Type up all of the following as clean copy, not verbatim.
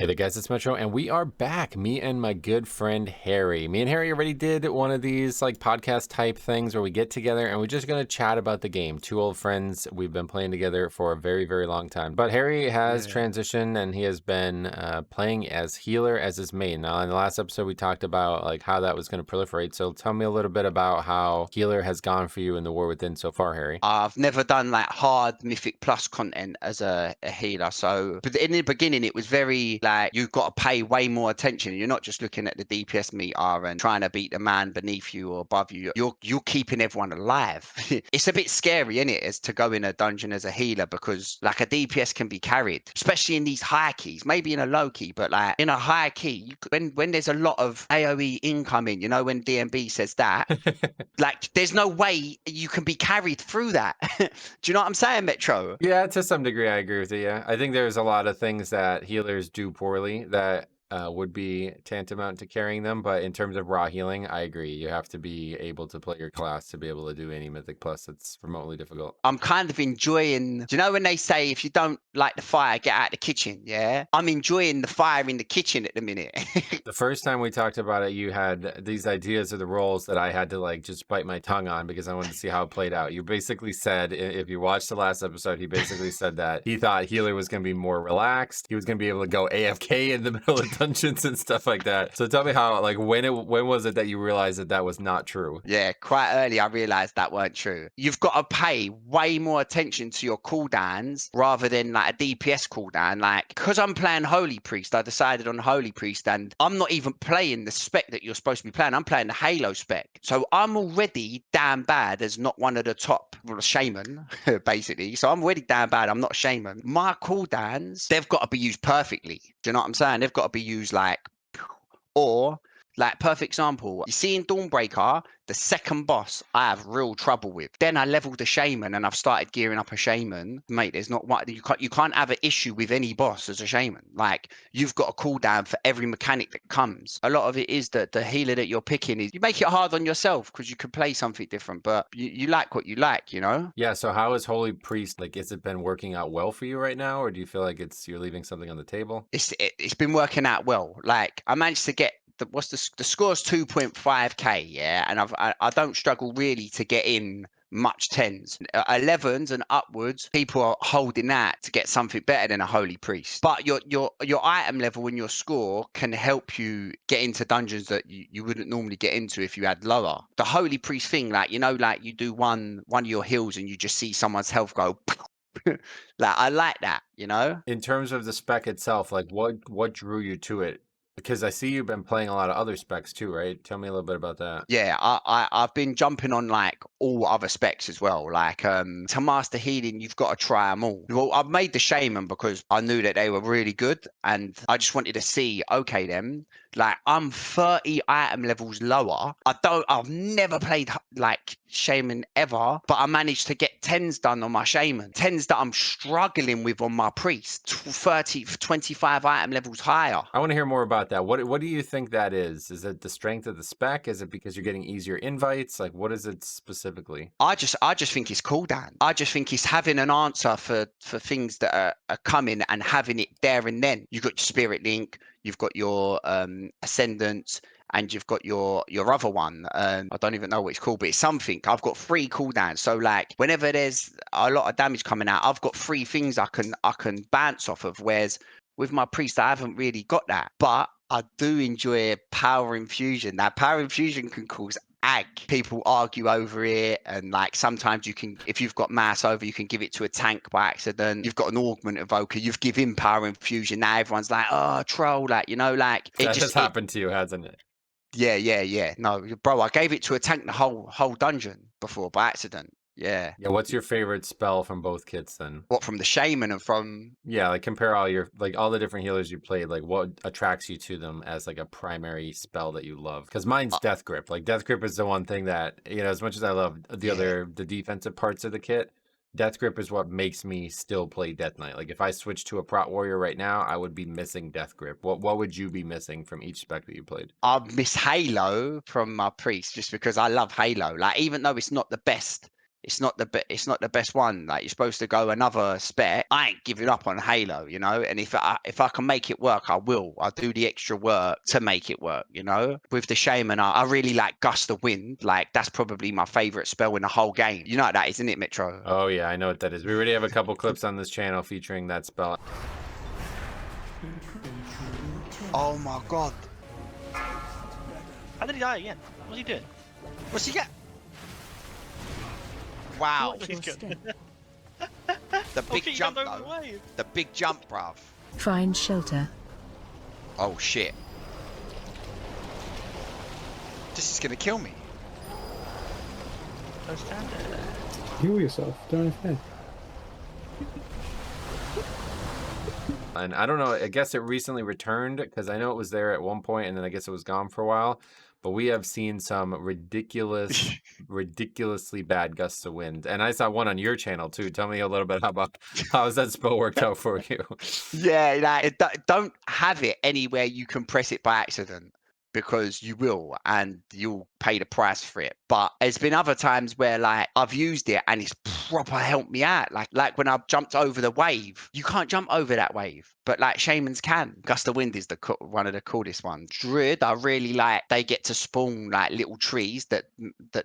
Hey there guys, it's Metro, and we are back. Me and my good friend Harry. Me and Harry already did one of these like podcast type things where we get together and we're just gonna chat about the game. Two old friends. We've been playing together for a very, very long time. But Harry has Yeah. transitioned and he has been playing as healer as his main. Now in the last episode we talked about like how that was gonna proliferate. So tell me a little bit about how healer has gone for you in the War Within so far, Harry. I've never done like hard Mythic Plus content as a healer. So, but in the beginning, it was very like you've got to pay way more attention. You're not just looking at the DPS meter and trying to beat the man beneath you or above you. You're keeping everyone alive. It's a bit scary, isn't it, as to go in a dungeon as a healer because like a DPS can be carried, especially in these high keys. Maybe in a low key, but like in a high key, when there's a lot of AOE incoming, when DMB says that. Like, there's no way you can be carried through that. Do you know what I'm saying, Metro? Yeah, to some degree, I agree with you. Yeah, I think there's a lot of things that healers do poorly that would be tantamount to carrying them. But in terms of raw healing, I agree. You have to be able to play your class to be able to do any Mythic Plus. It's remotely difficult. I'm kind of enjoying. Do you know when they say if you don't like the fire, get out of the kitchen? Yeah, I'm enjoying the fire in the kitchen at the minute. The first time we talked about it, you had these ideas of the roles that I had to like just bite my tongue on because I wanted to see how it played out. You basically said, if you watched the last episode, he basically said that he thought healer was going to be more relaxed. He was going to be able to go AFK in the middle of dungeons and stuff like that. So tell me how, like, when was it that you realized that that was not true? Yeah, quite early I realized that weren't true. You've got to pay way more attention to your cooldowns rather than like a DPS cooldown. Like, because I'm playing Holy Priest, I decided on Holy Priest, and I'm not even playing the spec that you're supposed to be playing. I'm playing the Halo spec. So I'm already damn bad as not one of the top, well, a shaman, basically. So I'm already damn bad. I'm not a shaman. My cooldowns, they've got to be used perfectly. Do you know what I'm saying? They've got to be used like, or like perfect example, you see in Dawnbreaker, the second boss I have real trouble with. Then I leveled a shaman and I've started gearing up a shaman. Mate, there's not what you can't have an issue with any boss as a shaman. Like you've got a cooldown for every mechanic that comes. A lot of it is that the healer that you're picking is you make it hard on yourself because you can play something different, but you like what you like. Yeah, so how is Holy Priest, like, has it been working out well for you right now, or do you feel like you're leaving something on the table? It's been working out well. Like I managed to get the score's 2.5k, yeah, and I don't struggle really to get in much tens, 11s and upwards. People are holding that to get something better than a holy priest. But your item level and your score can help you get into dungeons that you wouldn't normally get into if you had lower. The holy priest thing, like like you do one of your heals and you just see someone's health go. Like I like that. In terms of the spec itself, like what drew you to it? Because I see you've been playing a lot of other specs too, right? Tell me a little bit about that. Yeah, I've been jumping on like all other specs as well. Like to master healing, you've got to try them all. Well, I've made the shaman because I knew that they were really good, and I just wanted to see. Okay, then like I'm 30 item levels lower. I've never played like shaman ever, but I managed to get tens done on my shaman. Tens that I'm struggling with on my priest. 30, 25 item levels higher. I want to hear more about that. What do you think that is? Is it the strength of the spec? Is it because you're getting easier invites? Like what is it specifically? I just think it's cool, Dan. I just think it's having an answer for things that are coming and having it there and then. You've got your spirit link, you've got your ascendant, and you've got your other one. I don't even know what it's called, but it's something. I've got three cooldowns. So like whenever there's a lot of damage coming out, I've got three things I can bounce off of. Whereas with my priest, I haven't really got that. But I do enjoy power infusion. That power infusion can cause ag. People argue over it, and like sometimes you can, if you've got mass over, you can give it to a tank by accident. You've got an augment evoker, you've given power infusion. Now everyone's like, oh, troll, like like it That has just it. happened to you, hasn't it? Yeah, yeah, yeah. No, bro, I gave it to a tank the whole dungeon before by accident. Yeah. Yeah, what's your favorite spell from both kits then? What from the shaman and from Yeah, like compare all your like all the different healers you played, like what attracts you to them as like a primary spell that you love? Because mine's Death Grip. Like Death Grip is the one thing that, as much as I love yeah. the defensive parts of the kit, Death Grip is what makes me still play Death Knight. Like if I switch to a Prot Warrior right now, I would be missing Death Grip. What would you be missing from each spec that you played? I miss Halo from my priest just because I love Halo. Like even though it's not the best it's not the best one. Like, you're supposed to go another spec. I ain't giving up on Halo, you know. And if I can make it work, I will. I'll do the extra work to make it work, you know. With the Shaman, I really like Gust of Wind. Like, that's probably my favorite spell in the whole game. You know what that is, isn't it, Metro? Oh yeah, I know what that is. We already have a couple clips on this channel featuring that spell. Oh my god. How did he die again? What's he doing? What's he get? Wow. What he's good. The big shit, he jump, jumped over though. the wave. The big jump, bruv. Find shelter. Oh shit. This is gonna kill me. Don't stand there. Heal yourself. Don't have head. And I don't know, I guess it recently returned because I know it was there at one point and then I guess it was gone for a while. But we have seen some ridiculously bad gusts of wind. And I saw one on your channel too. Tell me a little bit about how has that spell worked out for you? Yeah, like, don't have it anywhere you can press it by accident, because you will, and you'll pay the price for it. But there's been other times where, like, I've used it and it's proper helped me out. Like when I jumped over the wave. You can't jump over that wave, but like shamans can. Gust of Wind is one of the coolest ones. Druid, I really like. They get to spawn like little trees that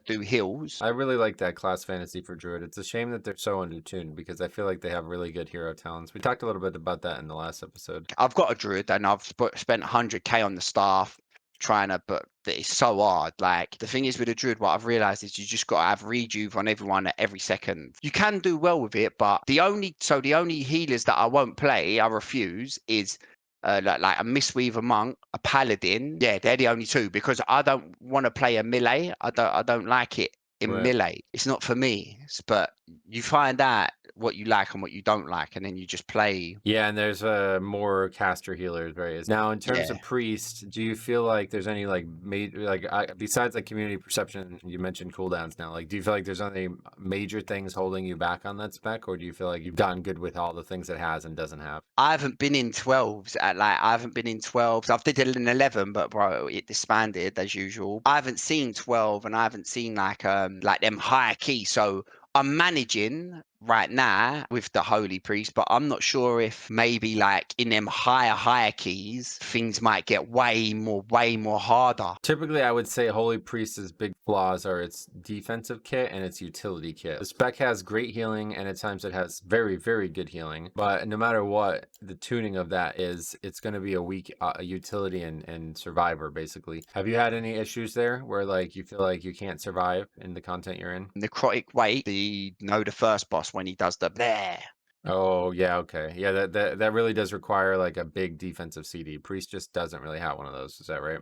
do hills. I really like that class fantasy for Druid. It's a shame that they're so undertuned because I feel like they have really good hero talents. We talked a little bit about that in the last episode. I've got a Druid and I've spent 100k on the staff trying to, but it's so hard. Like, the thing is with a Druid, what I've realized is you just got to have rejuve on everyone at every second. You can do well with it, but the only healers that I won't play, I refuse, is like a Mistweaver Monk, a Paladin. Yeah, they're the only two, because I don't want to play a melee. I don't like it in Right. melee. It's not for me. But you find out what you like and what you don't like, and then you just play. Yeah, and there's more caster healers, right? Now, in terms Yeah. of priest, do you feel like there's any like major, like besides like community perception, you mentioned cooldowns now. Like, do you feel like there's any major things holding you back on that spec, or do you feel like you've gotten good with all the things it has and doesn't have? I haven't been in 12s I haven't been in 12s. I've did it in 11, but bro, it disbanded as usual. I haven't seen 12, and I haven't seen like them higher keys. So I'm managing right now with the Holy Priest, but I'm not sure if maybe like in them higher keys, things might get way more harder. Typically, I would say Holy Priest's big flaws are its defensive kit and its utility kit. The spec has great healing, and at times it has very, very good healing. But no matter what the tuning of that is, it's going to be a weak utility and survivor, basically. Have you had any issues there where like you feel like you can't survive in the content you're in? Necrotic Weight, the first boss, when he does the there. Oh, yeah, okay. Yeah, that really does require like a big defensive CD. Priest just doesn't really have one of those. Is that right?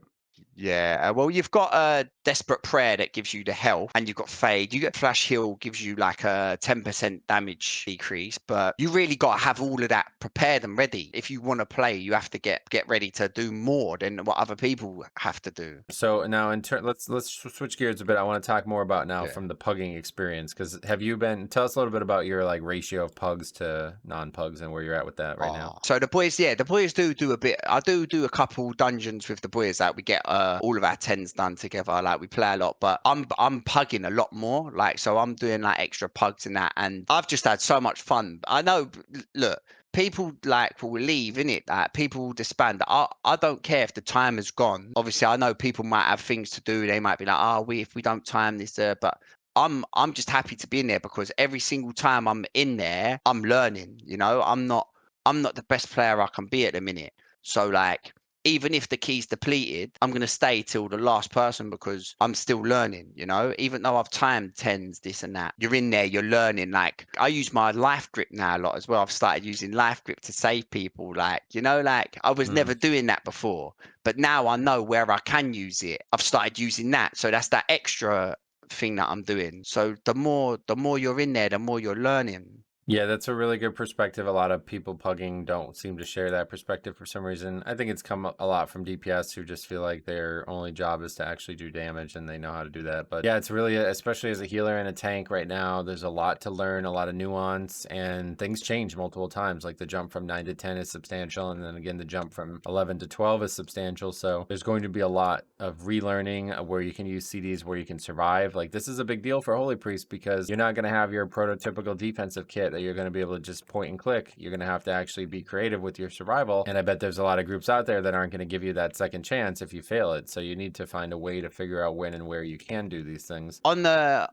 Yeah, well, you've got a Desperate Prayer that gives you the health, and you've got Fade. You get Flash Heal, gives you like a 10% damage decrease, but you really got to have all of that prepared and ready. If you want to play, you have to get ready to do more than what other people have to do. So now, let's switch gears a bit. I want to talk more about now Yeah. from the pugging experience, because tell us a little bit about your like ratio of pugs to non-pugs and where you're at with that right now. So the boys do a bit. I do a couple dungeons with the boys that we get all of our tens done together. Like, we play a lot, but I'm pugging a lot more. Like, so I'm doing like extra pugs and that, and I've just had so much fun. I know, look, people like will leave, innit? Like, people will disband. I don't care if the time is gone. Obviously, I know people might have things to do. They might be like, oh, if we don't time this, but I'm just happy to be in there, because every single time I'm in there, I'm learning. You know, I'm not the best player I can be at the minute. So like, even if the key's depleted, I'm gonna stay till the last person, because I'm still learning, you know, even though I've timed tens, this and that. You're in there, you're learning. Like, I use my life grip now a lot as well. I've started using life grip to save people. Like, you know, like, I was never doing that before, but now I know where I can use it. I've started using that. So that's that extra thing that I'm doing. So the more you're in there, the more you're learning. Yeah, that's a really good perspective. A lot of people pugging don't seem to share that perspective for some reason. I think it's come a lot from DPS who just feel like their only job is to actually do damage and they know how to do that. But yeah, it's really, especially as a healer and a tank right now, there's a lot to learn, a lot of nuance, and things change multiple times. Like the jump from 9 to 10 is substantial, and then again, the jump from 11 to 12 is substantial. So there's going to be a lot of relearning where you can use CDs where you can survive. Like this is a big deal for Holy Priest because you're not going to have your prototypical defensive kit that you're going to be able to just point and click. You're going to have to actually be creative with your survival. And I bet there's a lot of groups out there that aren't going to give you that second chance if you fail it. So you need to find a way to figure out when and where you can do these things. On the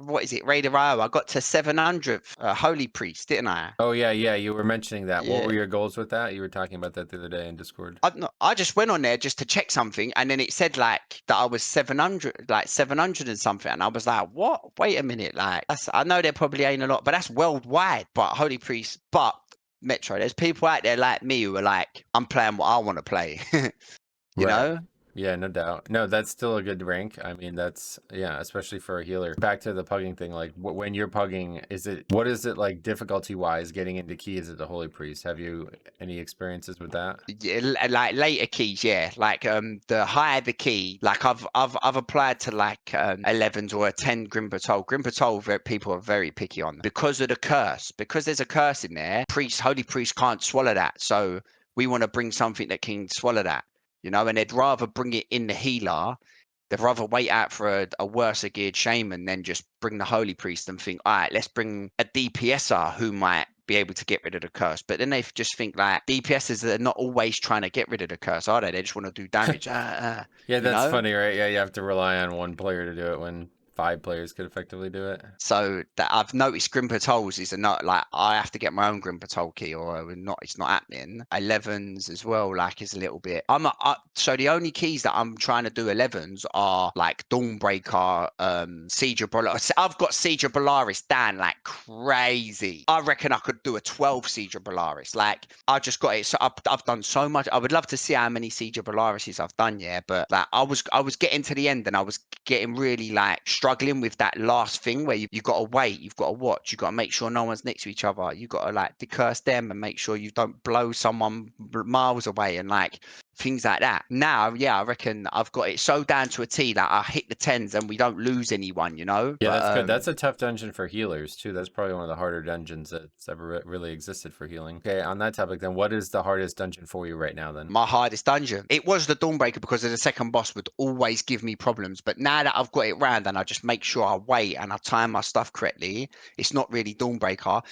what is it, Raider IO, I got to 700th Holy Priest, didn't I? Oh yeah, you were mentioning that. What Yeah. were your goals with that? You were talking about that the other day in Discord. I just went on there just to check something, and then it said like that I was 700, like 700 and something, and I was like, what? Wait a minute, like I know there probably ain't a lot, but that's worldwide. But Holy Priest, but Metro, there's people out there like me who are like, I'm playing what I want to play, you know? Yeah, no doubt. No, that's still a good rank. I mean, that's, yeah, especially for a healer. Back to the pugging thing, like when you're pugging, what is it like difficulty wise getting into key? Is it the Holy Priest? Have you any experiences with that? Yeah, like later keys, yeah. Like the higher the key, like I've applied to like 11s or a 10 Grim Patrol. Grim Patrol, people are very picky on because of the curse. Because there's a curse in there, Holy Priest can't swallow that. So we want to bring something that can swallow that, you know, and they'd rather bring it in the healer. They'd rather wait out for a worse geared shaman than just bring the Holy Priest and think, all right, let's bring a DPSer who might be able to get rid of the curse. But then they just think like DPSers are not always trying to get rid of the curse, are they? They just want to do damage. Yeah, you that's know? funny, right? Yeah, you have to rely on one player to do it when 5 players could effectively do it. So that I've noticed Grim Patrols is not like I have to get my own Grim Patrol key or not. It's not happening. 11s as well, like is a little bit. So the only keys that I'm trying to do 11s are like Dawnbreaker, Siege of Polaris. I've got Siege of Polaris down like crazy. I reckon I could do a 12 Siege of Polaris. Like I just got it. So I've done so much. I would love to see how many Siege of Polarises I've done. Yeah, but like I was getting to the end and I was getting really like struggling with that last thing where you got to wait, you've got to watch, you got to make sure no one's next to each other, you got to like decurse them and make sure you don't blow someone miles away and like things like that. Now, yeah, I reckon I've got it so down to a T that I hit the 10s and we don't lose anyone, you know? Yeah, But, that's good. That's a tough dungeon for healers too. That's probably one of the harder dungeons that's ever really existed for healing. Okay, on that topic then, what is the hardest dungeon for you right now then? my hardest dungeon. It was the Dawnbreaker because the second boss would always give me problems. But now that I've got it round and I just make sure I wait and I time my stuff correctly, it's not really Dawnbreaker.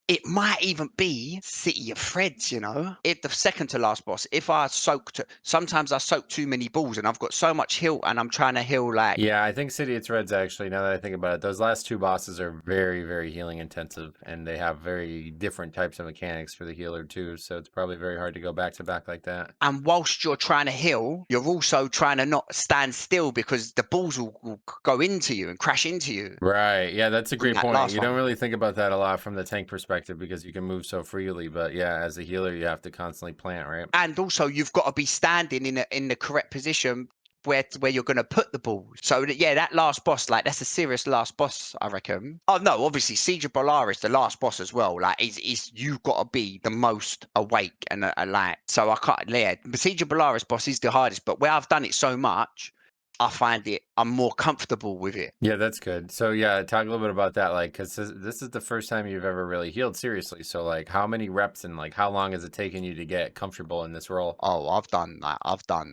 It might even be City of Threads, you know? If the second to last boss, if I sometimes I soak too many balls and I've got so much heal and I'm trying to heal like. Yeah, I think City of Threads actually, now that I think about it, those last 2 bosses are very, very healing intensive and they have very different types of mechanics for the healer too. So it's probably very hard to go back to back like that. And whilst you're trying to heal, you're also trying to not stand still because the balls will go into you and crash into you. Right. Yeah, that's a great That point. last You don't one. really think about that a lot from the tank perspective because you can move so freely. But yeah, as a healer, you have to constantly plant, right? And also you've got to be standing in the correct position where you're going to put the ball. So yeah, that last boss, like that's a serious last boss, I reckon. Oh no, obviously Siege of Polaris, the last boss as well. Like is you've got to be the most awake and like. So I can't. Yeah, the Siege of Polaris boss is the hardest, but where I've done it so much, I find I'm more comfortable with it. Yeah, that's good. So yeah, talk a little bit about that, like, because this is the first time you've ever really healed seriously. So like, how many reps and like, how long has it taken you to get comfortable in this role? Oh, I've done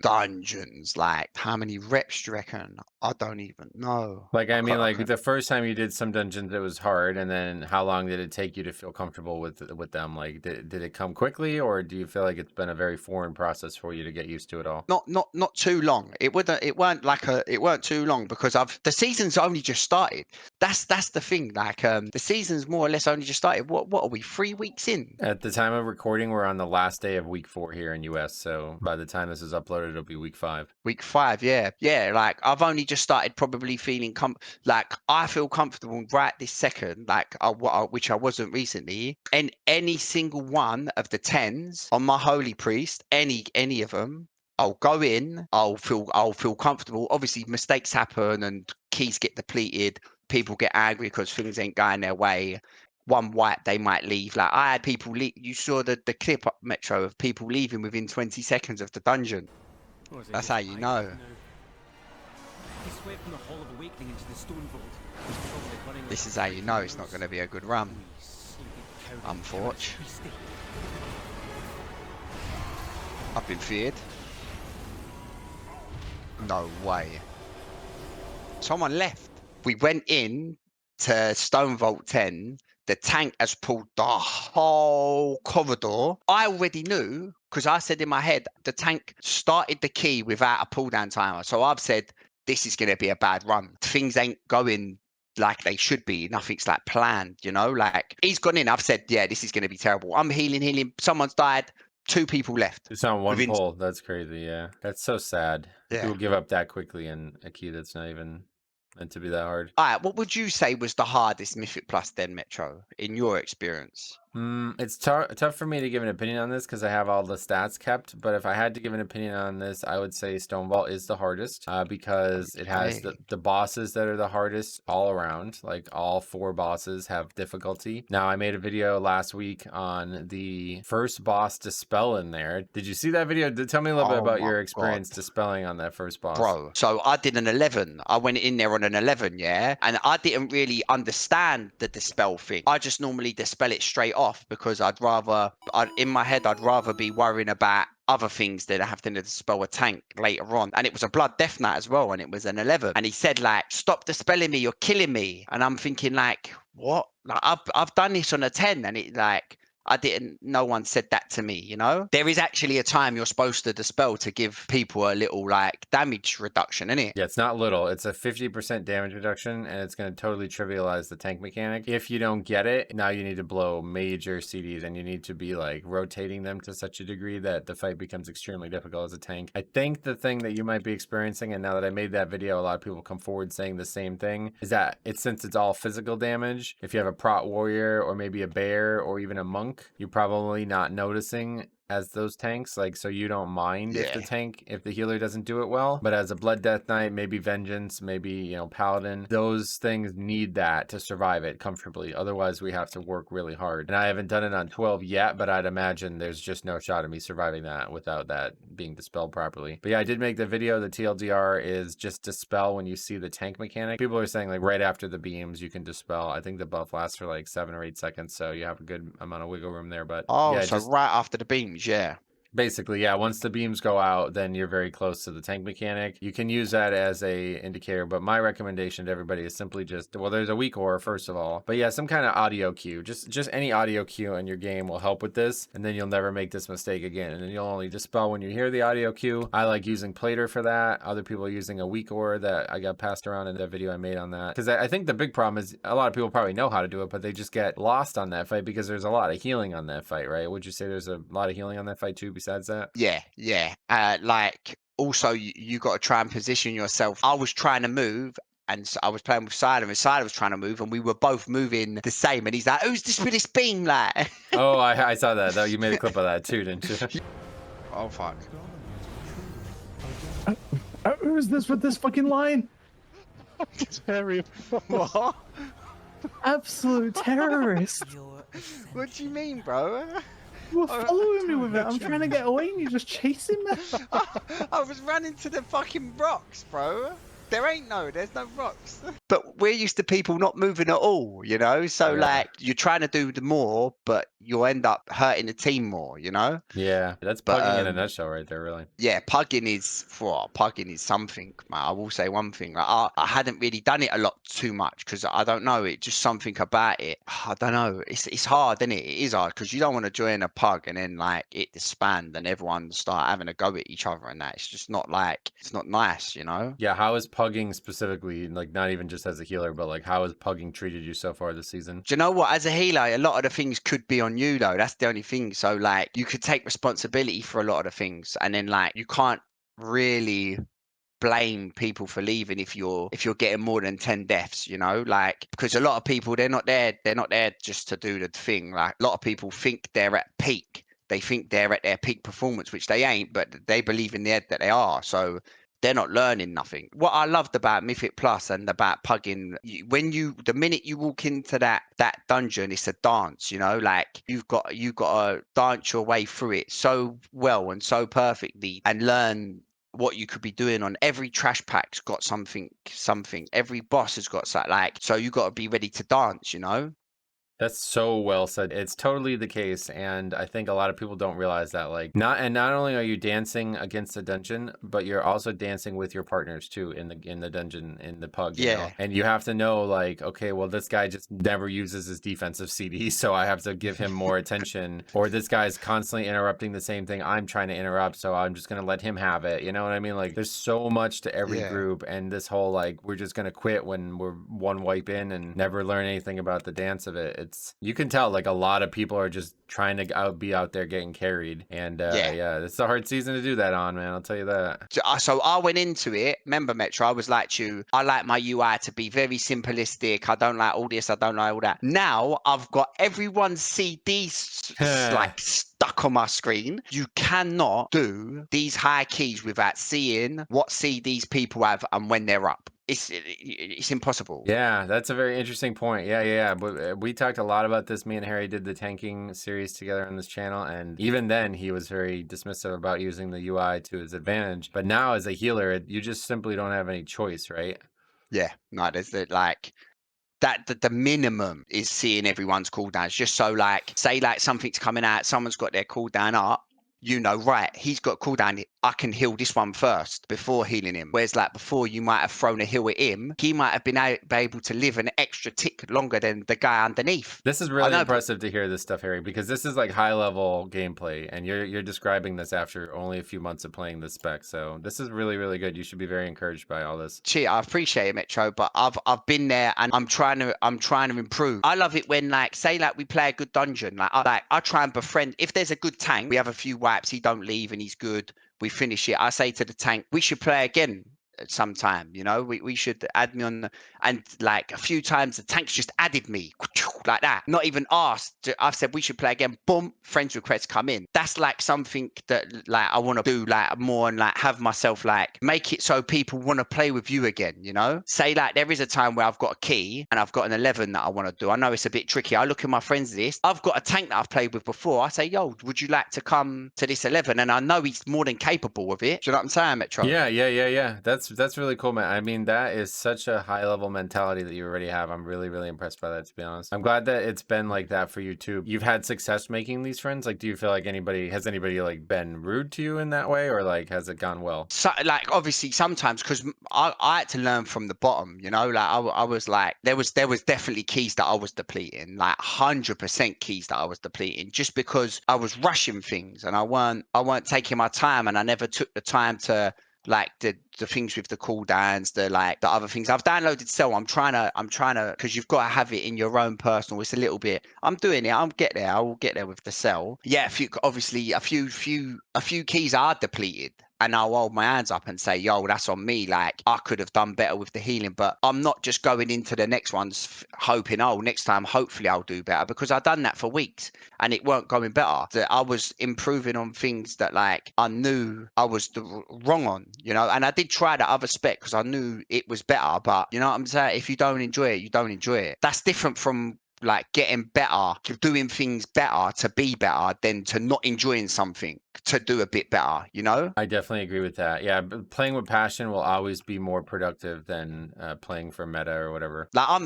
dungeons. Like, how many reps do you reckon? I don't even know. Like, I mean, like can't- the first time you did some dungeons, it was hard, and then how long did it take you to feel comfortable with them? Like, did it come quickly, or do you feel like it's been a very foreign process for you to get used to it all? Not too long. It weren't too long because the season's only just started. That's the thing. Like, the season's more or less only just started. What are we? 3 weeks in? At the time of recording, we're on the last day of week 4 here in US. So by the time this is uploaded, it'll be week 5. Week 5, yeah. Like I've only just started probably feeling like I feel comfortable right this second, like which I wasn't recently. And any single one of the 10s on my Holy Priest, any of them, I'll go in, I'll feel comfortable. Obviously mistakes happen and keys get depleted, people get angry because things ain't going their way. one wipe they might leave. Like I had people leave. You saw the clip up Metro of people leaving within 20 seconds of the dungeon. That's how you know. This is how you know it's not going to be a good run. Unfortunately. I've been feared. No way. Someone left. We went in to Stone Vault 10. The tank has pulled the whole corridor. I already knew, because I said in my head, the tank started the key without a pull down timer. So I've said, this is going to be a bad run. Things ain't going like they should be. Nothing's like planned, you know? Like, he's gone in. I've said, yeah, this is going to be terrible. I'm healing. Someone's died. 2 people left. It's on one within- pull. That's crazy. Yeah, that's so sad. Yeah. People give up that quickly in a queue that's not even meant to be that hard. All right, what would you say was the hardest Mythic Plus then, Metro, in your experience? It's tough for me to give an opinion on this because I have all the stats kept. But if I had to give an opinion on this, I would say Stone Vault is the hardest because it has the bosses that are the hardest all around. Like all 4 bosses have difficulty. Now, I made a video last week on the first boss Dispel in there. Did you see that video? Tell me a little bit about your experience dispelling on that first boss. Bro, so I did an 11. I went in there on an 11, yeah? And I didn't really understand the dispel thing. I just normally dispel it straight off because in my head, I'd rather be worrying about other things that I have to dispel a tank later on. And it was a Blood Death Knight as well, and it was an 11. And he said, like, stop dispelling me, you're killing me. And I'm thinking, like, what? Like, I've done this on a 10, and it, like, no one said that to me, you know? There is actually a time you're supposed to dispel to give people a little, like, damage reduction, innit? Yeah, it's not little. It's a 50% damage reduction, and it's going to totally trivialize the tank mechanic. If you don't get it, now you need to blow major CDs, and you need to be, like, rotating them to such a degree that the fight becomes extremely difficult as a tank. I think the thing that you might be experiencing, and now that I made that video, a lot of people come forward saying the same thing, is that since it's all physical damage, if you have a prot warrior or maybe a bear or even a monk, you're probably not noticing as those tanks, like, so you don't mind if the healer doesn't do it well. But as a Blood Death Knight, maybe Vengeance, maybe, you know, Paladin, those things need that to survive it comfortably. Otherwise, we have to work really hard. And I haven't done it on 12 yet, but I'd imagine there's just no shot of me surviving that without that being dispelled properly. But yeah, I did make the video. The TLDR is just dispel when you see the tank mechanic. People are saying, like, right after the beams, you can dispel. I think the buff lasts for like 7 or 8 seconds, so you have a good amount of wiggle room there. But oh, yeah, so right after the beams, yeah. Basically, yeah, once the beams go out, then you're very close to the tank mechanic. You can use that as a indicator, but my recommendation to everybody is simply just, well, there's a weak aura, first of all. But yeah, some kind of audio cue. Just any audio cue in your game will help with this, and then you'll never make this mistake again. And then you'll only dispel when you hear the audio cue. I like using Plater for that. Other people are using a weak aura that I got passed around in the video I made on that. Because I think the big problem is a lot of people probably know how to do it, but they just get lost on that fight because there's a lot of healing on that fight, right? Would you say there's a lot of healing on that fight too besides that? Yeah. Like, also, you got to try and position yourself. I was trying to move, and so I was playing with Siler, and Siler was trying to move, and we were both moving the same. And he's like, "Who's this with this beam?" Like, oh, I saw that. You made a clip of that too, didn't you? oh fuck! Who is this with this fucking line? It's very. What? Absolute terrorist. What do you mean, bro? You're following me with it. I'm trying to get away and you're just chasing me. I was running to the fucking rocks, bro. There's no rocks. But we're used to people not moving at all, you know? So, like, you're trying to do the more, but you'll end up hurting the team more, you know? Yeah, that's Pugging in a nutshell right there, really. Yeah, Pugging is something, man. I will say one thing. Like, I hadn't really done it a lot too much because I don't know. It's just something about it. I don't know. It's hard, isn't it? It is hard because you don't want to join a pug and then, like, it disband and everyone start having a go at each other and that. It's just not, like, it's not nice, you know? Yeah, how is Pugging specifically, like, not even just as a healer, but, like, how has Pugging treated you so far this season? Do you know what? As a healer, a lot of the things could be on you, though. That's the only thing. So, like, you could take responsibility for a lot of the things, and then, like, you can't really blame people for leaving if you're getting more than 10 deaths, you know, like, because a lot of people, they're not there just to do the thing. Like, a lot of people think they're at peak. They think they're at their peak performance, which they ain't, but they believe in their head that they are. So they're not learning nothing. What I loved about Mythic Plus and about Pugging, the minute you walk into that dungeon, it's a dance, you know, like you've got to dance your way through it so well and so perfectly and learn what you could be doing on every trash pack's got something. Every boss has got something, like, so you got to be ready to dance, you know. That's so well said. It's totally the case, and I think a lot of people don't realize that. Like, not only are you dancing against the dungeon, but you're also dancing with your partners too in the dungeon in the pug. You know, Yeah. and you have to know, like, okay, well, this guy just never uses his defensive CD, so I have to give him more attention. Or this guy's constantly interrupting the same thing I'm trying to interrupt, so I'm just gonna let him have it. You know what I mean? Like, there's so much to every Yeah. group, and this whole like we're just gonna quit when we're one wipe in and never learn anything about the dance of it. You can tell like a lot of people are just trying to be out there getting carried, and yeah, it's a hard season to do that on, man. I'll tell you that. So I went into it. Remember, Metro, I was like you. I like my UI to be very simplistic. I don't like all this. I don't like all that. Now I've got everyone's CD like stuck on my screen. You cannot do these high keys without seeing what CDs people have and when they're up. It's impossible. Yeah, that's a very interesting point. Yeah. But we talked a lot about this. Me and Harry did the tanking series together on this channel, and even then he was very dismissive about using the UI to his advantage. But now as a healer, you just simply don't have any choice, right? Yeah, no, there's like that. The minimum is seeing everyone's cooldowns, just so like say like something's coming out, someone's got their cooldown up. You know, right, he's got cooldown. I can heal this one first before healing him. Whereas, like before, you might have thrown a heal at him. He might have been able to live an extra tick longer than the guy underneath. This is really impressive to hear this stuff, Harry, because this is like high level gameplay, and you're describing this after only a few months of playing this spec. So this is really, really good. You should be very encouraged by all this. Cheer, I appreciate it, Metro, but I've been there and I'm trying to improve. I love it when like say like we play a good dungeon, I try and befriend. If there's a good tank, we have a few wipes, he don't leave and he's good. We finish it. I say to the tank, we should play again sometime, you know, we should add me on. And like a few times the tank's just added me like that, not even asked. I've said we should play again, boom, friends requests come in. That's like something that like I want to do like more and like have myself like make it so people want to play with you again, you know. Say like there is a time where I've got a key and I've got an 11 that I want to do. I know it's a bit tricky. I look at my friends list, I've got a tank that I've played with before. I say, yo, would you like to come to this 11? And I know he's more than capable of it. Do you know what I'm saying, Metro? Yeah. That's really cool, man. I mean, that is such a high level mentality that you already have. I'm really, really impressed by that, to be honest. I'm glad that it's been like that for you too. You've had success making these friends. Like, do you feel like anybody like been rude to you in that way, or like has it gone well? So like obviously sometimes because I had to learn from the bottom, you know, like I was like there was definitely keys that I was depleting, like 100% keys that I was depleting, just because I was rushing things and I weren't taking my time, and I never took the time to like the things with the cooldowns, the other things. I've downloaded Cell. I'm trying to because you've got to have it in your own personal. It's a little bit. I'm doing it. I will get there with the Cell. Yeah, a few keys are depleted. And I'll hold my hands up and say, yo, that's on me. Like, I could have done better with the healing, but I'm not just going into the next ones hoping, oh, next time, hopefully I'll do better, because I've done that for weeks and it weren't going better. That I was improving on things that like I knew I was wrong on, you know, and I did try the other spec because I knew it was better, but you know what I'm saying? If you don't enjoy it, you don't enjoy it. That's different from like getting better, doing things better to be better than to not enjoying something to do a bit better, you know? I definitely agree with that. Yeah, but playing with passion will always be more productive than playing for meta or whatever. Like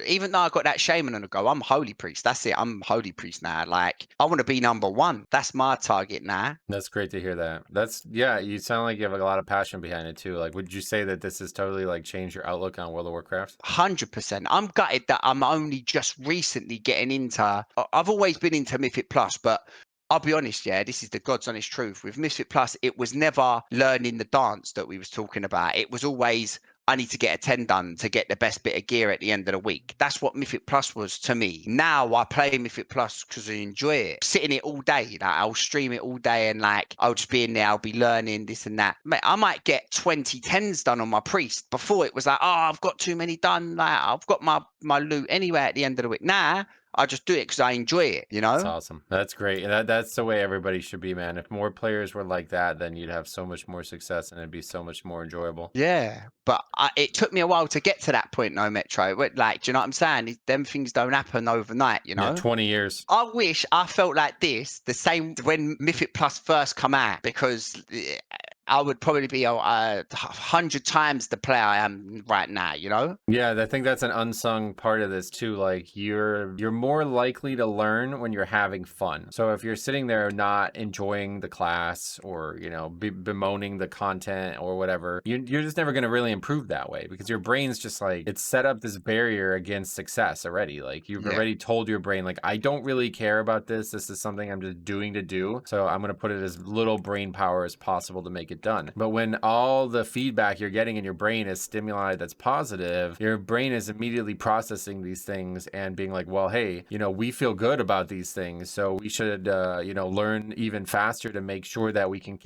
even though I got that shaman on the go, I'm holy priest. That's it. I'm holy priest now. Like I want to be number one. That's my target now. That's great to hear that. You sound like you have a lot of passion behind it too. Like, would you say that this has totally like changed your outlook on World of Warcraft? 100%. I'm gutted that I'm only just recently getting into. I've always been into Mythic Plus, but I'll be honest, yeah, this is the God's honest truth. With Mythic Plus, it was never learning the dance that we was talking about. It was always, I need to get a 10 done to get the best bit of gear at the end of the week. That's what Mythic Plus was to me. Now I play Mythic Plus because I enjoy it. Sitting it all day. Like I'll stream it all day and like I'll just be in there, I'll be learning this and that. Mate, I might get 20 10s done on my priest. Before it was like, oh, I've got too many done. Like I've got my loot anyway at the end of the week. Now I just do it because I enjoy it, you That's know? awesome. That's great. That's the way everybody should be, man. If more players were like that, then you'd have so much more success and it'd be so much more enjoyable. Yeah, but it took me a while to get to that point, no Metro. But like, do you know what I'm saying? Them things don't happen overnight, you Yeah, know? 20 years. I wish I felt like this the same when Mythic Plus first come out, because I would probably be 100 times the player I am right now, you know? Yeah, I think that's an unsung part of this too. Like you're more likely to learn when you're having fun. So if you're sitting there not enjoying the class or, you know, bemoaning the content or whatever, you're just never going to really improve that way because your brain's just like, it's set up this barrier against success already. Like you've already told your brain, like, I don't really care about this. This is something I'm just doing to do. So I'm going to put it as little brain power as possible to make it done. But when all the feedback you're getting in your brain is stimuli that's positive, your brain is immediately processing these things and being like, well, hey, you know, we feel good about these things, so we should, you know, learn even faster to make sure that we can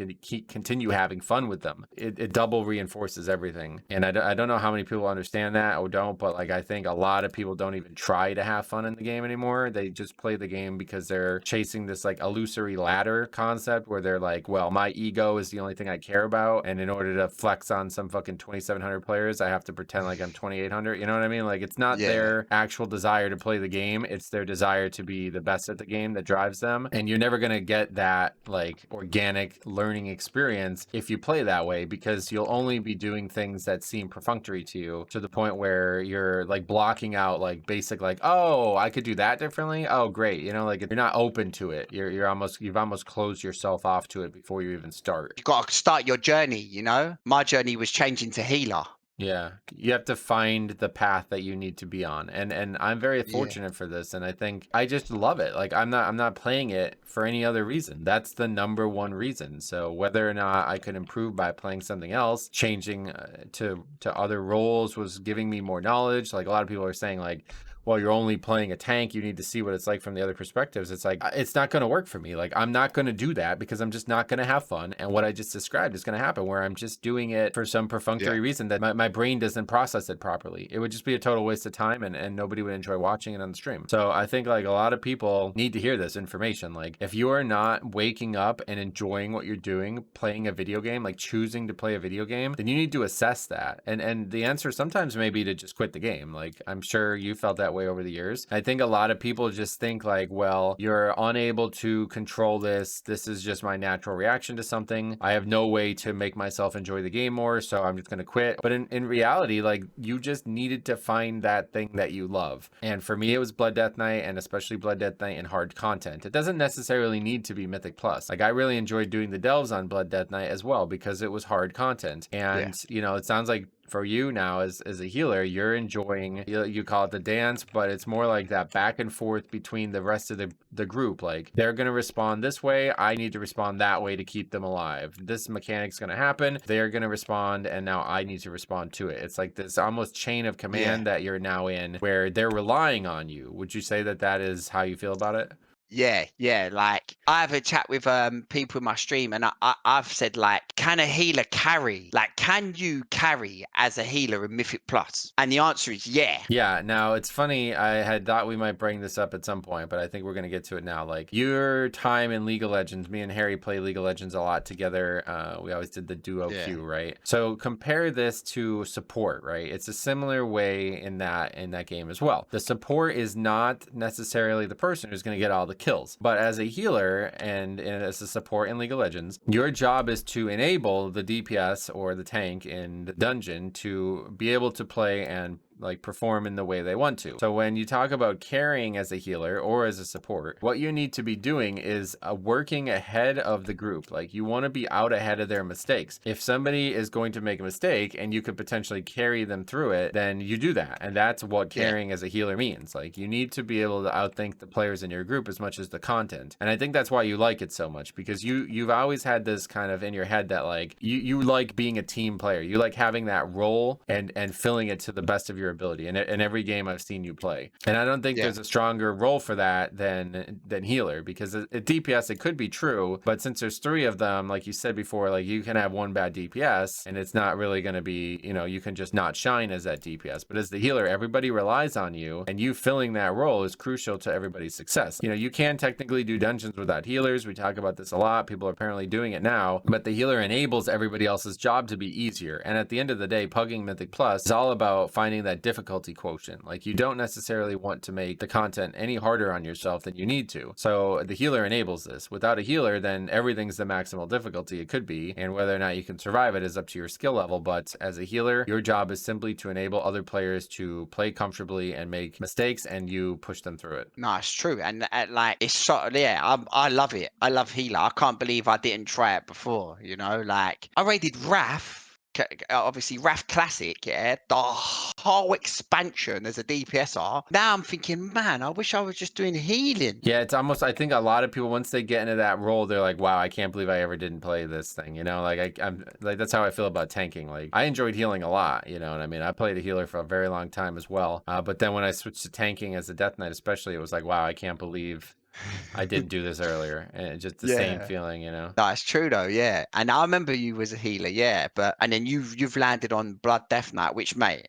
continue having fun with them. It double reinforces everything. And I don't know how many people understand that or don't, but like, I think a lot of people don't even try to have fun in the game anymore. They just play the game because they're chasing this like illusory ladder concept where they're like, well, my ego is the only thing I care about. And in order to flex on some fucking 2,700 players, I have to pretend like I'm 2,800. You know what I mean? Like, it's not their actual desire to play the game. It's their desire to be the best at the game that drives them. And you're never going to get that like organic learning experience if you play that way, because you'll only be doing things that seem perfunctory to you, to the point where you're like blocking out like basic, like, oh, I could do that differently. Oh, great. You know, like you're not open to it. You've almost closed yourself off to it before you even start. You got to start your journey, you know? My journey was changing to healer. Yeah, you have to find the path that you need to be on, and I'm very fortunate for this, and I think I just love it. Like I'm not playing it for any other reason. That's the number one reason. So whether or not I could improve by playing something else, changing to other roles was giving me more knowledge. Like a lot of people are saying, like, well, you're only playing a tank, you need to see what it's like from the other perspectives. It's like, it's not going to work for me. Like, I'm not going to do that because I'm just not going to have fun. And what I just described is going to happen, where I'm just doing it for some perfunctory reason that my brain doesn't process it properly. It would just be a total waste of time, and nobody would enjoy watching it on the stream. So I think like a lot of people need to hear this information. Like, if you are not waking up and enjoying what you're doing, playing a video game, like choosing to play a video game, then you need to assess that. And the answer sometimes may be to just quit the game. Like, I'm sure you felt that way over the years. I think a lot of people just think like, well, you're unable to control this. This is just my natural reaction to something. I have no way to make myself enjoy the game more, so I'm just going to quit. But in reality, like, you just needed to find that thing that you love. And for me, it was Blood Death Knight, and especially Blood Death Knight and hard content. It doesn't necessarily need to be Mythic Plus. Like, I really enjoyed doing the delves on Blood Death Knight as well because it was hard content. And, you know, it sounds like for you now as a healer, you're enjoying, you call it the dance, but it's more like that back and forth between the rest of the group. Like, they're going to respond this way, I need to respond that way to keep them alive. This mechanic's going to happen, they're going to respond, and now I need to respond to it. It's like this almost chain of command that you're now in, where they're relying on you. Would you say that that is how you feel about it? Yeah. Like, I have a chat with people in my stream, and I've said, like, can a healer carry? Like, can you carry as a healer in Mythic Plus? And the answer is yeah. Yeah. Now, it's funny, I had thought we might bring this up at some point, but I think we're going to get to it now. Like, your time in League of Legends, me and Harry play League of Legends a lot together. We always did the duo queue, right? So compare this to support, right? It's a similar way in that game as well. The support is not necessarily the person who's going to get all the kills, but as a healer and as a support in League of Legends, your job is to enable the DPS or the tank in the dungeon to be able to play and like perform in the way they want to. So when you talk about carrying as a healer or as a support, what you need to be doing is working ahead of the group. Like, you want to be out ahead of their mistakes. If somebody is going to make a mistake and you could potentially carry them through it, then you do that. And that's what carrying as a healer means. Like, you need to be able to outthink the players in your group as much as the content. And I think that's why you like it so much, because you've always had this kind of in your head that like you like being a team player. You like having that role and filling it to the best of your your ability. And in every game I've seen you play, and I don't think Yeah. there's a stronger role for that than healer, because at DPS it could be true, but since there's 3 of them, like you said before, like you can have one bad DPS and it's not really going to be, you know, you can just not shine as that DPS. But as the healer, everybody relies on you, and you filling that role is crucial to everybody's success. You know, you can technically do dungeons without healers. We talk about this a lot. People are apparently doing it now, but the healer enables everybody else's job to be easier. And at the end of the day, Pugging Mythic Plus is all about finding that difficulty quotient. Like, you don't necessarily want to make the content any harder on yourself than you need to. So the healer enables this. Without a healer, then everything's the maximal difficulty it could be, and whether or not you can survive it is up to your skill level. But as a healer, your job is simply to enable other players to play comfortably and make mistakes, and you push them through it. No, it's true. And like, it's so, yeah, I love it. I love healer. I can't believe I didn't try it before, you know, like I raided Wrath. Obviously Wrath Classic, yeah, the whole expansion as a DPSer. Now I'm thinking, man, I wish I was just doing healing. Yeah, it's almost, I think a lot of people, once they get into that role, they're like, wow, I can't believe I ever didn't play this thing, you know? Like, I'm like, that's how I feel about tanking. Like, I enjoyed healing a lot, you know what I mean? I played a healer for a very long time as well, but then when I switched to tanking as a Death Knight especially, it was like, wow, I can't believe I didn't do this earlier. And it's just the same feeling, you know? That's true though, yeah. And I remember you as a healer, yeah. But and then you've landed on Blood Death Knight, which, mate,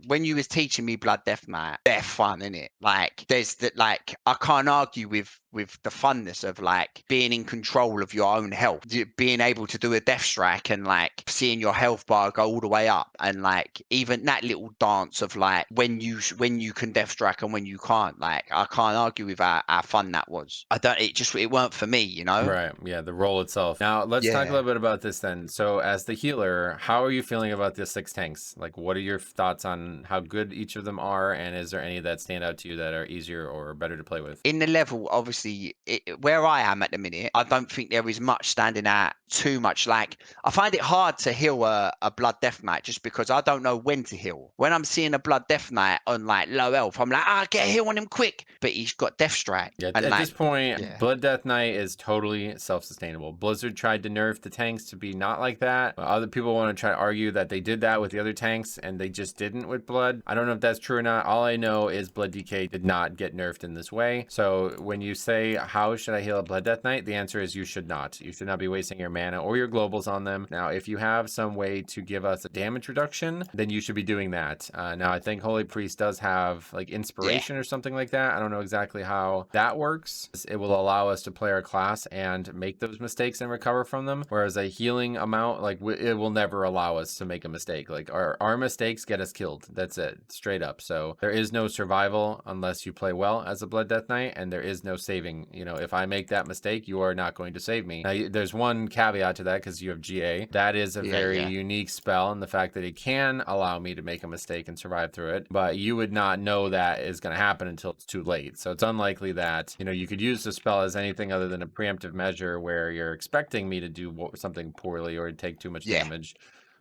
when you was teaching me Blood Death Knight, they're fun, innit? Like, there's that, like, I can't argue with the funness of like being in control of your own health, being able to do a death strike and like seeing your health bar go all the way up, and like even that little dance of like when you can death strike and when you can't. Like, I can't argue with how fun that was. It weren't for me, you know? Right. Yeah, the role itself. Now, let's talk a little bit about this then. So, as the healer, how are you feeling about the 6 tanks? Like, what are your thoughts on how good each of them are, and is there any that stand out to you that are easier or better to play with? In the level, obviously, where I am at the minute, I don't think there is much standing out too much. Like, I find it hard to heal a Blood Death Knight just because I don't know when to heal. When I'm seeing a Blood Death Knight on like low health, I'm like, get a heal on him quick. But he's got Death Strike. Yeah, and at like, this point, Blood Death Knight is totally self-sustainable. Blizzard tried to nerf the tanks to be not like that. Other people want to try to argue that they did that with the other tanks, and they just didn't with Blood. I don't know if that's true or not. All I know is Blood DK did not get nerfed in this way. So when you say, how should I heal a Blood Death Knight? The answer is you should not. You should not be wasting your mana or your globals on them. Now, if you have some way to give us a damage reduction, then you should be doing that. Now, I think Holy Priest does have like inspiration or something like that. I don't know exactly how that works. It will allow us to play our class and make those mistakes and recover from them. Whereas a healing amount, like, it will never allow us to make a mistake. Like, our mistakes get us killed. That's it, straight up. So there is no survival unless you play well as a Blood Death Knight, and there is no saving. You know, if I make that mistake, you are not going to save me. Now, there's one caveat to that, because you have GA. That is a very unique spell, and the fact that it can allow me to make a mistake and survive through it, but you would not know that is going to happen until it's too late. So it's unlikely that, you know, you could use the spell as anything other than a preemptive measure where you're expecting me to do something poorly or take too much damage.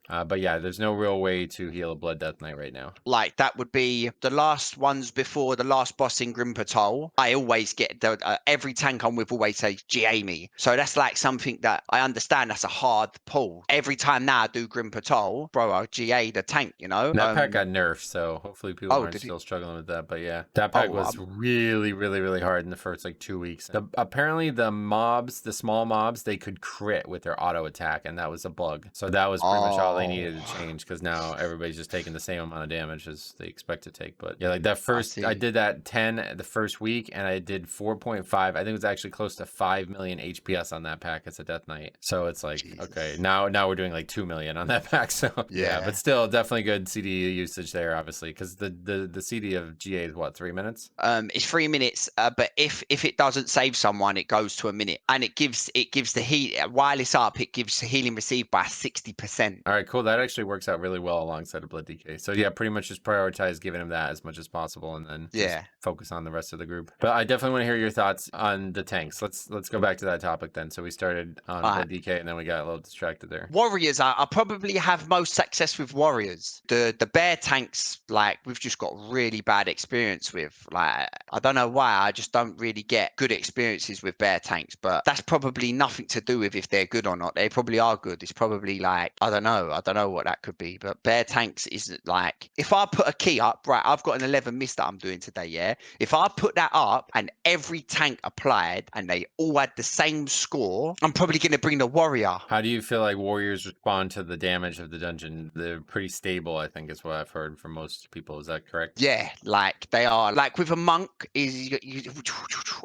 But yeah, there's no real way to heal a Blood Death Knight right now. Like, that would be the last ones before the last boss in Grim Patrol. I always get every tank I'm with always say GA me. So that's like something that I understand. That's a hard pull. Every time now I do Grim Patrol, bro, I GA the tank, you know? That pack got nerfed, so hopefully people aren't still struggling with that. But yeah, that pack was really, really, really hard in the first like 2 weeks. Apparently the mobs, the small mobs, they could crit with their auto attack, and that was a bug. So that was pretty much all they needed to change, because now everybody's just taking the same amount of damage as they expect to take. But yeah, like that first, I did that 10 the first week, and I did 4.5. I think it was actually close to 5 million HPS on that pack as a Death Knight. So it's like, okay, now we're doing like 2 million on that pack. So yeah, but still definitely good CD usage there, obviously, because the CD of GA is what, 3 minutes? It's 3 minutes, but if it doesn't save someone, it goes to a minute, and it gives the heat while it's up. It gives healing received by 60%. All right, cool. That actually works out really well alongside a Blood DK. So yeah, pretty much just prioritize giving him that as much as possible, and then just focus on the rest of the group. But I definitely want to hear your thoughts on the tanks. Let's go back to that topic then. So we started on Blood DK, and then we got a little distracted there. Warriors, I probably have most success with warriors. The bear tanks, like, we've just got really bad experience with. Like, I don't know why, I just don't really get good experiences with bear tanks, but that's probably nothing to do with if they're good or not. They probably are good. It's probably like, I don't know. I don't know what that could be, but bare tanks is like, if I put a key up, right, I've got an 11 miss that I'm doing today, yeah? If I put that up and every tank applied and they all had the same score, I'm probably going to bring the warrior. How do you feel like warriors respond to the damage of the dungeon? They're pretty stable, I think, is what I've heard from most people. Is that correct? Yeah, like they are. Like with a monk, is you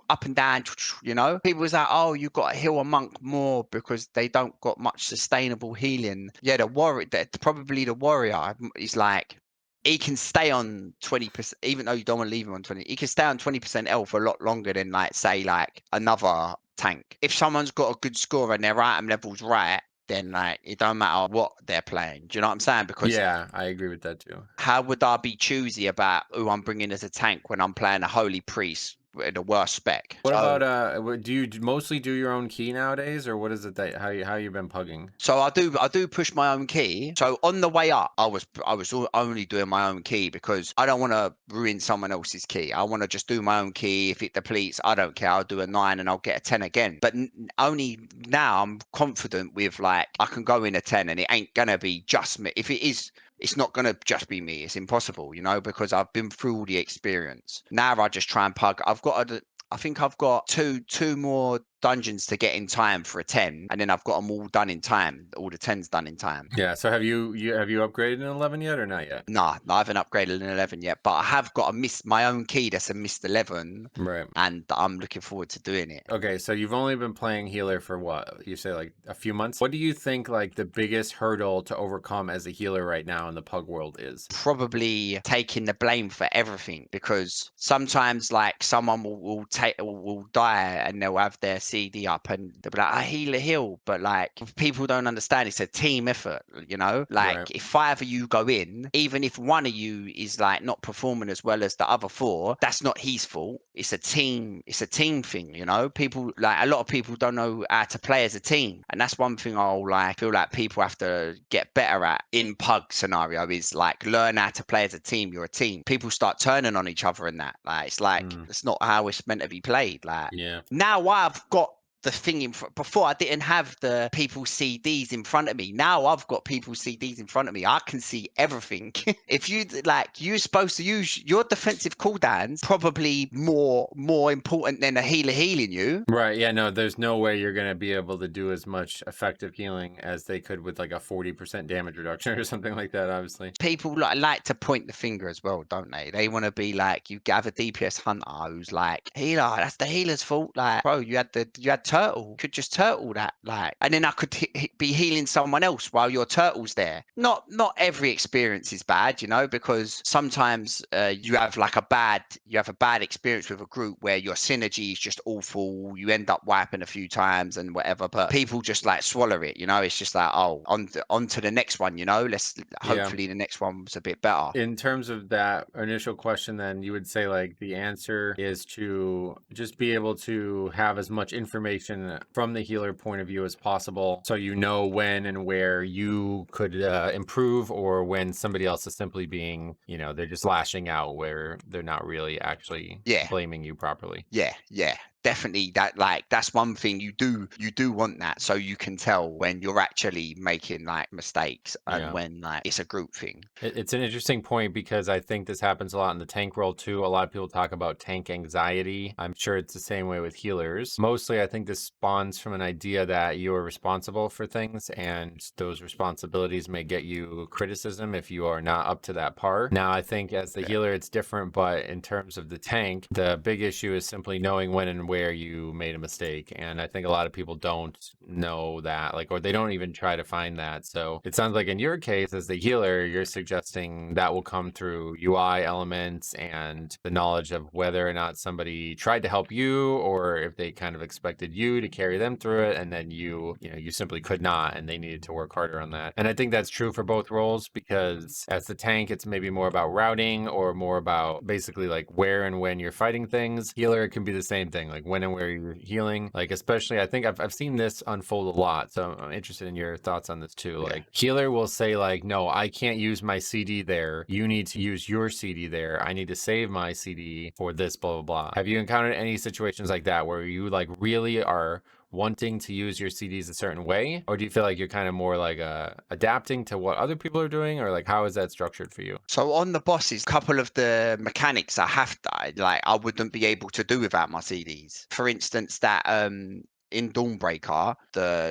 up and down, you know? People was like, oh, you got to heal a monk more because they don't got much sustainable healing. Yeah, the warrior, probably the warrior is like, he can stay on 20%, even though you don't want to leave him on 20. He can stay on 20% health a lot longer than, like, say, like another tank. If someone's got a good score and their item level's right, then like it don't matter what they're playing. Do you know what I'm saying? Because Yeah, I agree with that too. how would I be choosy about who I'm bringing as a tank when I'm playing a holy priest with the worst spec? What So- about do you mostly do your own key nowadays, or what is it that how you been pugging? So I do push my own key. So on the way up, I was only doing my own key because I don't want to ruin someone else's key. I want to just do my own key. If it depletes, I don't care. I'll do a 9 and I'll get a 10 again. But only now I'm confident with, like, I can go in a 10 and it ain't gonna be just me. If it is, it's not going to just be me. It's impossible, you know, because I've been through all the experience. Now I just try and pug. I think I've got two more dungeons to get in time for a 10, and then I've got them all done in time. All the 10s done in time. Yeah. So have you upgraded in 11 yet or not yet? Nah, I haven't upgraded an 11 yet, but I have got my own key that's a missed 11, Right. and I'm looking forward to doing it. Okay, so you've only been playing healer for what? You say like a few months? What do you think like the biggest hurdle to overcome as a healer right now in the pug world is? Probably taking the blame for everything, because sometimes like someone will die and they'll have their CD up and they'll be like, I heal, but like people don't understand, it's a team effort, you know? Like Right. if 5 of you go in, even if one of you is like not performing as well as the other 4, that's not his fault. It's a team thing, you know? People, like, a lot of people don't know how to play as a team, and that's one thing I'll like feel like people have to get better at in pug scenario, is like learn how to play as a team. You're a team. People start turning on each other in that. Like it's like it's not how it's meant to be played. Like Yeah. now I've got the thing in front. Before I didn't have the people CDs in front of me. Now I've got people CDs in front of me. I can see everything. If you like, you're supposed to use your defensive cooldowns, probably more important than a healer healing you. Right. Yeah, no, there's no way you're going to be able to do as much effective healing as they could with like a 40% damage reduction or something like that, obviously. People like to point the finger as well, don't they? They want to be like, you have a DPS hunter who's like, healer, that's the healer's fault. Like, bro, you had turtle, you could just turtle that, like, and then I could be healing someone else while your turtle's there. Not every experience is bad, you know, because sometimes you have a bad experience with a group where your synergy is just awful. You end up wiping a few times and whatever, but people just like swallow it, you know. It's just like, oh, on to the next one, you know. Hopefully the next one was a bit better. In terms of that initial question, then you would say like the answer is to just be able to have as much information from the healer point of view as possible, so you know when and where you could improve, or when somebody else is simply being, you know, they're just lashing out where they're not really actually blaming you properly. Yeah, definitely. That's one thing you do want that, so you can tell when you're actually making like mistakes and when like it's a group thing. It's an interesting point, because I think this happens a lot in the tank world too. A lot of people talk about tank anxiety. I'm sure it's the same way with healers. Mostly I think this spawns from an idea that you're responsible for things, and those responsibilities may get you criticism if you are not up to that par. Now I think as the healer it's different, but in terms of the tank, the big issue is simply knowing when and where you made a mistake. And I think a lot of people don't know that, like, or they don't even try to find that. So it sounds like in your case as the healer, you're suggesting that will come through UI elements and the knowledge of whether or not somebody tried to help you, or if they kind of expected you to carry them through it, and then you simply could not, and they needed to work harder on that. And I think that's true for both roles, because as the tank, it's maybe more about routing, or more about basically like where and when you're fighting things. Healer, it can be the same thing, like when and where you're healing. Like, especially I think I've seen this unfold a lot, so I'm interested in your thoughts on this too. Like healer will say like, no, I can't use my CD there, you need to use your CD there, I need to save my CD for this, blah blah blah. Have you encountered any situations like that where you like really are wanting to use your CDs a certain way? Or do you feel like you're kind of more like adapting to what other people are doing? Or like, how is that structured for you? So on the bosses, a couple of the mechanics I have to, like, I wouldn't be able to do without my CDs. For instance, that in Dawnbreaker,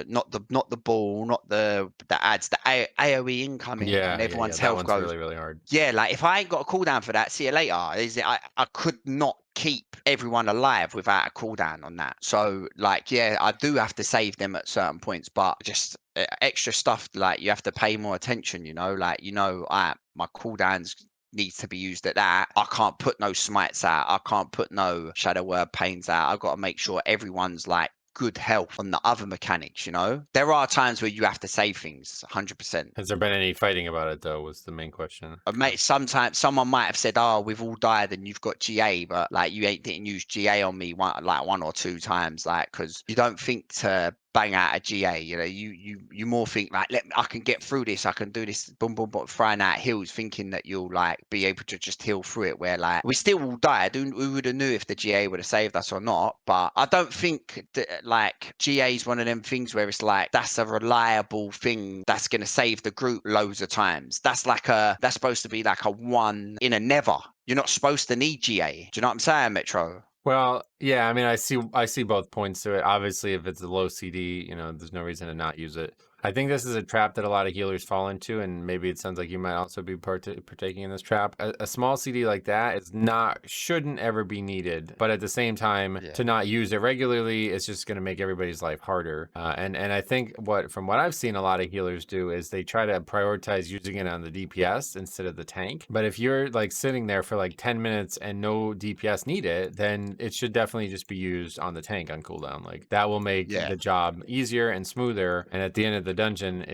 not the ball, not the ads, the AoE incoming, and everyone's that health one's goes. really, really hard. Yeah, like if I ain't got a cooldown for that, see you later. I could not keep everyone alive without a cooldown on that. So like, yeah, I do have to save them at certain points, but just extra stuff, like you have to pay more attention, like, my cooldowns needs to be used at that. I can't put no smites out. I can't put no shadow word pains out. I've got to make sure everyone's like good health on the other mechanics. There are times where you have to save things 100%. Has there been any fighting about it though, was the main question. Mate, sometimes someone might have said, "Oh, we've all died and you've got GA," but like you didn't use GA on me one or two times, like, because you don't think to bang out a GA. You more think like, I can get through this. I can do this. Boom, boom, boom, throwing out heals, thinking that you'll like be able to just heal through it. Where like we still all died. We would have knew if the GA would have saved us or not. But I don't think that like GA is one of them things where it's like that's a reliable thing that's gonna save the group loads of times. That's supposed to be like a one in a never. You're not supposed to need GA. Do you know what I'm saying, Metro? Well, yeah, I mean, I see both points to it. Obviously, if it's a low CD, there's no reason to not use it. I think this is a trap that a lot of healers fall into, and maybe it sounds like you might also be partaking in this trap. A small CD like that shouldn't ever be needed, but at the same time, to not use it regularly is just going to make everybody's life harder. And I think from what I've seen a lot of healers do is they try to prioritize using it on the DPS instead of the tank. But if you're like sitting there for like 10 minutes and no DPS needed, then it should definitely just be used on the tank on cooldown. Like that will make the job easier and smoother. And at the end of the dungeon,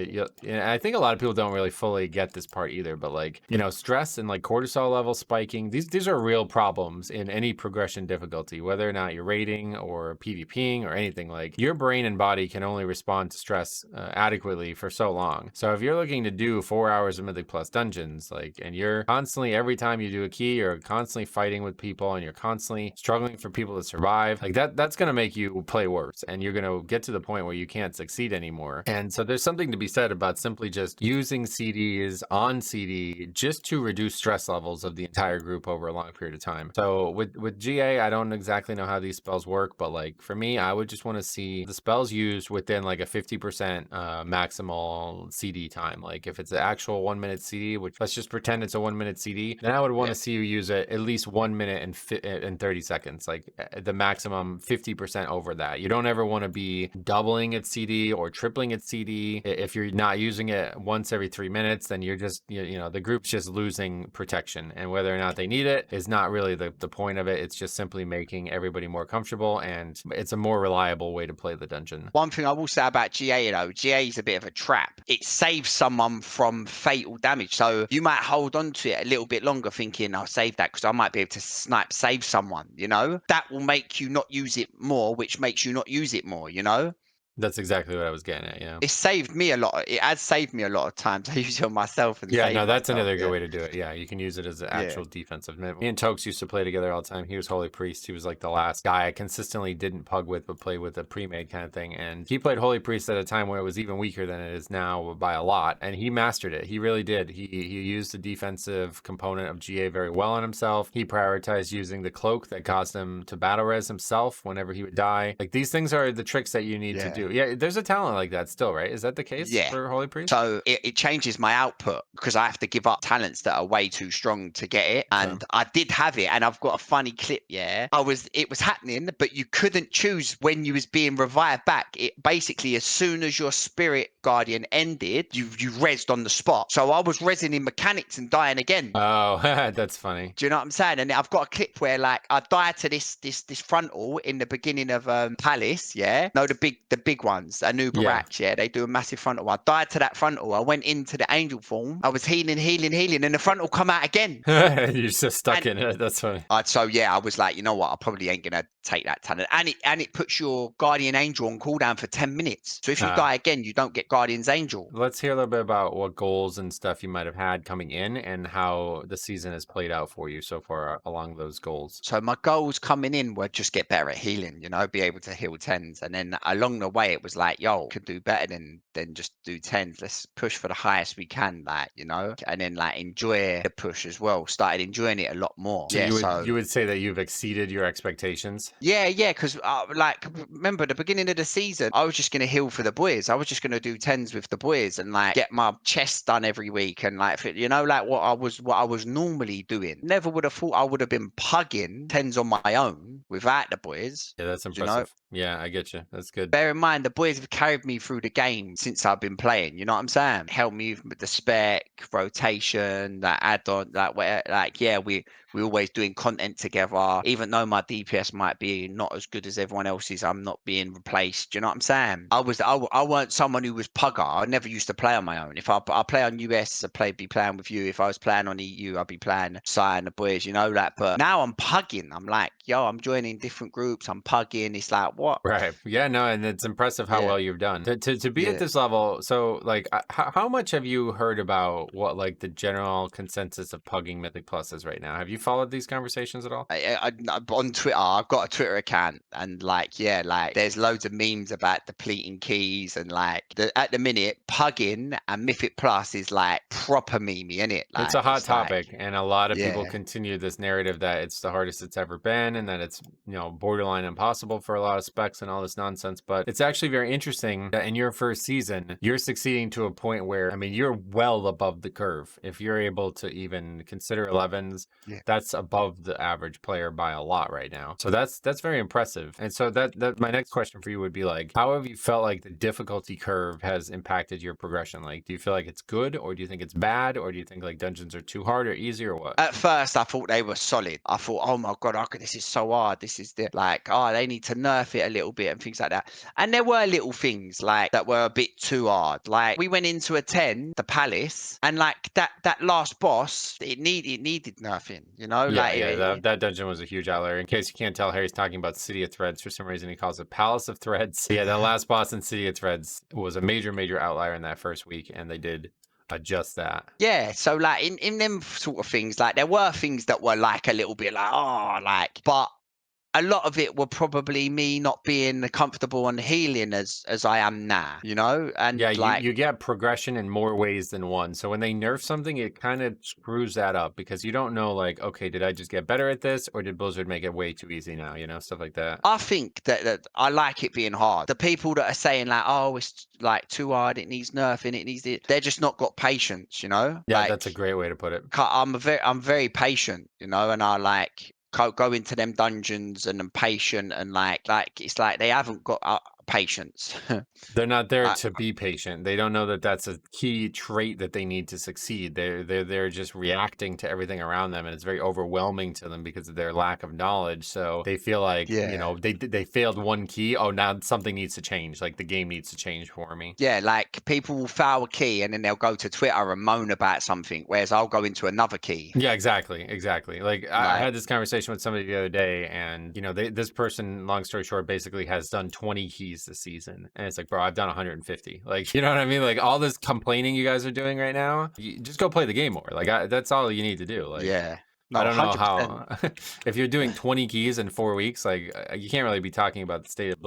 I think a lot of people don't really fully get this part either, but like, stress and like cortisol level spiking, these are real problems in any progression difficulty, whether or not you're raiding or PvPing or anything. Like your brain and body can only respond to stress adequately for so long. So if you're looking to do 4 hours of Mythic Plus dungeons, like, and you're constantly, every time you do a key, you're constantly fighting with people and you're constantly struggling for people to survive, like that's going to make you play worse, and you're going to get to the point where you can't succeed anymore. And so there's something to be said about simply just using CDs on CD just to reduce stress levels of the entire group over a long period of time. So with GA, I don't exactly know how these spells work, but like for me, I would just want to see the spells used within like a 50% maximal CD time. Like if it's an actual 1 minute CD, which let's just pretend it's a 1 minute CD, then I would want to see you use it at least 1 minute and 30 seconds, like the maximum 50% over that. You don't ever want to be doubling its CD or tripling its CD. If you're not using it once every 3 minutes, then you're just, the group's just losing protection. And whether or not they need it is not really the point of it. It's just simply making everybody more comfortable, and it's a more reliable way to play the dungeon. One thing I will say about GA, GA is a bit of a trap. It saves someone from fatal damage. So you might hold on to it a little bit longer thinking, I'll save that because I might be able to save someone, That will make you not use it more, which makes you not use it more, That's exactly what I was getting at, yeah. It saved me a lot. It has saved me a lot of times. I use it on myself and yeah, save no, that's myself. another good way to do it. Yeah, you can use it as an actual defensive. Me and Tokes used to play together all the time. He was Holy Priest. He was like the last guy I consistently didn't pug with, but play with a pre-made kind of thing. And he played Holy Priest at a time where it was even weaker than it is now by a lot. And he mastered it. He really did. He used the defensive component of GA very well on himself. He prioritized using the cloak that caused him to battle res himself whenever he would die. Like these things are the tricks that you need to do. Yeah, there's a talent like that still, right? Is that the case for Holy Priest? So it changes my output because I have to give up talents that are way too strong to get it. And I did have it, and I've got a funny clip. It was happening, but you couldn't choose when you was being revived back. It basically, as soon as your spirit guardian ended, you rezzed on the spot. So I was rezzing in mechanics and dying again. Oh, that's funny. Do you know what I'm saying? And I've got a clip where like I died to this frontal in the beginning of Palace. Yeah, no, the big big ones, a new Yeah. Barack, yeah, they do a massive frontal. I died to that frontal. I went into the angel form. I was healing, and the frontal come out again. You're just stuck And- in it. That's funny. So yeah, I was like, you know what? I probably ain't gonna take that talent. And it puts your guardian angel on cooldown for 10 minutes. So if you die again, you don't get guardian's angel. Let's hear a little bit about what goals and stuff you might have had coming in and how the season has played out for you so far along those goals. So my goals coming in were just get better at healing, you know, be able to heal 10s. And then along the way, it was like, yo, could do better than just do 10s. Let's push for the highest we can, like, you know, and then like enjoy the push as well. Started enjoying it a lot more. So Yeah, you would say that you've exceeded your expectations? Yeah, because like remember the beginning of the season, I was just gonna heal for the boys. I was just gonna do 10s with the boys and like get my chest done every week and like you know like what I was normally doing. Never would have thought I would have been pugging 10s on my own without the boys. Yeah, that's You know, impressive. Yeah, I get you. That's good. bear in mind the boys have carried me through the game since I've been playing. You know what I'm saying? Helped me with the spec, rotation, that add-on, like where, like yeah, we always doing content together. Even though my DPS might be not as good as everyone else's, I'm not being replaced. Do you know what I'm saying? I weren't someone who was pugger. I never used to play on my own. If I play on US, be playing with you. If I was playing on EU, I'd be playing Sai and the boys. You know that. But now I'm pugging. I'm like, yo, I'm joining different groups. I'm pugging. It's like what? Right. Yeah, no, and it's impressive how Yeah. well you've done. To be at Yeah. this level, so like how much have you heard about what like the general consensus of pugging Mythic Plus is right now? Have you followed these conversations at all? On Twitter, I've got a Twitter account, and like, yeah, like there's loads of memes about depleting keys, and like at the minute, Pugging and Mythic Plus is like proper memey, isn't it? Like, It's a hot like, topic, and a lot of people yeah. continue this narrative that it's the hardest it's ever been, and that it's, you know, borderline impossible for a lot of specs and all this nonsense. But it's actually very interesting that in your first season, you're succeeding to a point where, I mean, you're well above the curve. If you're able to even consider 11s, Yeah. that's above the average player by a lot right now. So that's very impressive. And so that my next question for you would be like, how have you felt like the difficulty curve has impacted your progression? Like, do you feel like it's good, or do you think it's bad, or do you think like dungeons are too hard or easy, or what? At first, I thought they were solid. I thought, oh my god, this is so hard. This is like, oh, they need to nerf it a little bit and things like that. And there were little things like that were a bit too hard. Like we went into a 10, the palace, and like that last boss, it needed nerfing. You know, Yeah, like yeah, that dungeon was a huge outlier. In case you can't tell, Harry's talking about City of Threads. For some reason, he calls it Palace of Threads. Yeah, the last boss in City of Threads was a major outlier in that first week, and they did adjust that. Yeah, so like in them sort of things, like there were things that were like a little bit like, oh, like, but a lot of it were probably me not being comfortable and healing as I am now, you know? And Yeah, like, you get progression in more ways than one. So when they nerf something, it kind of screws that up because you don't know, like, okay, did I just get better at this, or did Blizzard make it way too easy now? You know, stuff like that. I think that I like it being hard. The people that are saying like, oh, it's like too hard, it needs nerfing, it needs it, they're just not got patience, you know? Yeah, Like, that's a great way to put it. I'm very patient, you know, and I like go into them dungeons and I'm patient and like it's like they haven't got patience. They're not there I- to be patient. They don't know that that's a key trait that they need to succeed. They're just reacting to everything around them, and it's very overwhelming to them because of their lack of knowledge. So they feel like, you Yeah. know, they failed one key. Oh, now something needs to change. Like the game needs to change for me. Yeah, like people will fail a key and then they'll go to Twitter and moan about something, whereas I'll go into another key. Yeah, exactly. Like I Like- had this conversation with somebody the other day, and you know, this person, long story short, basically has done 20 keys this season, and it's like, bro, I've done 150. Like, you know what I mean? Like all this complaining you guys are doing right now, you just go play the game more. Like that's all you need to do. Like, Yeah. No, I don't know 100%. how. If you're doing 20 keys in 4 weeks, like you can't really be talking about the state of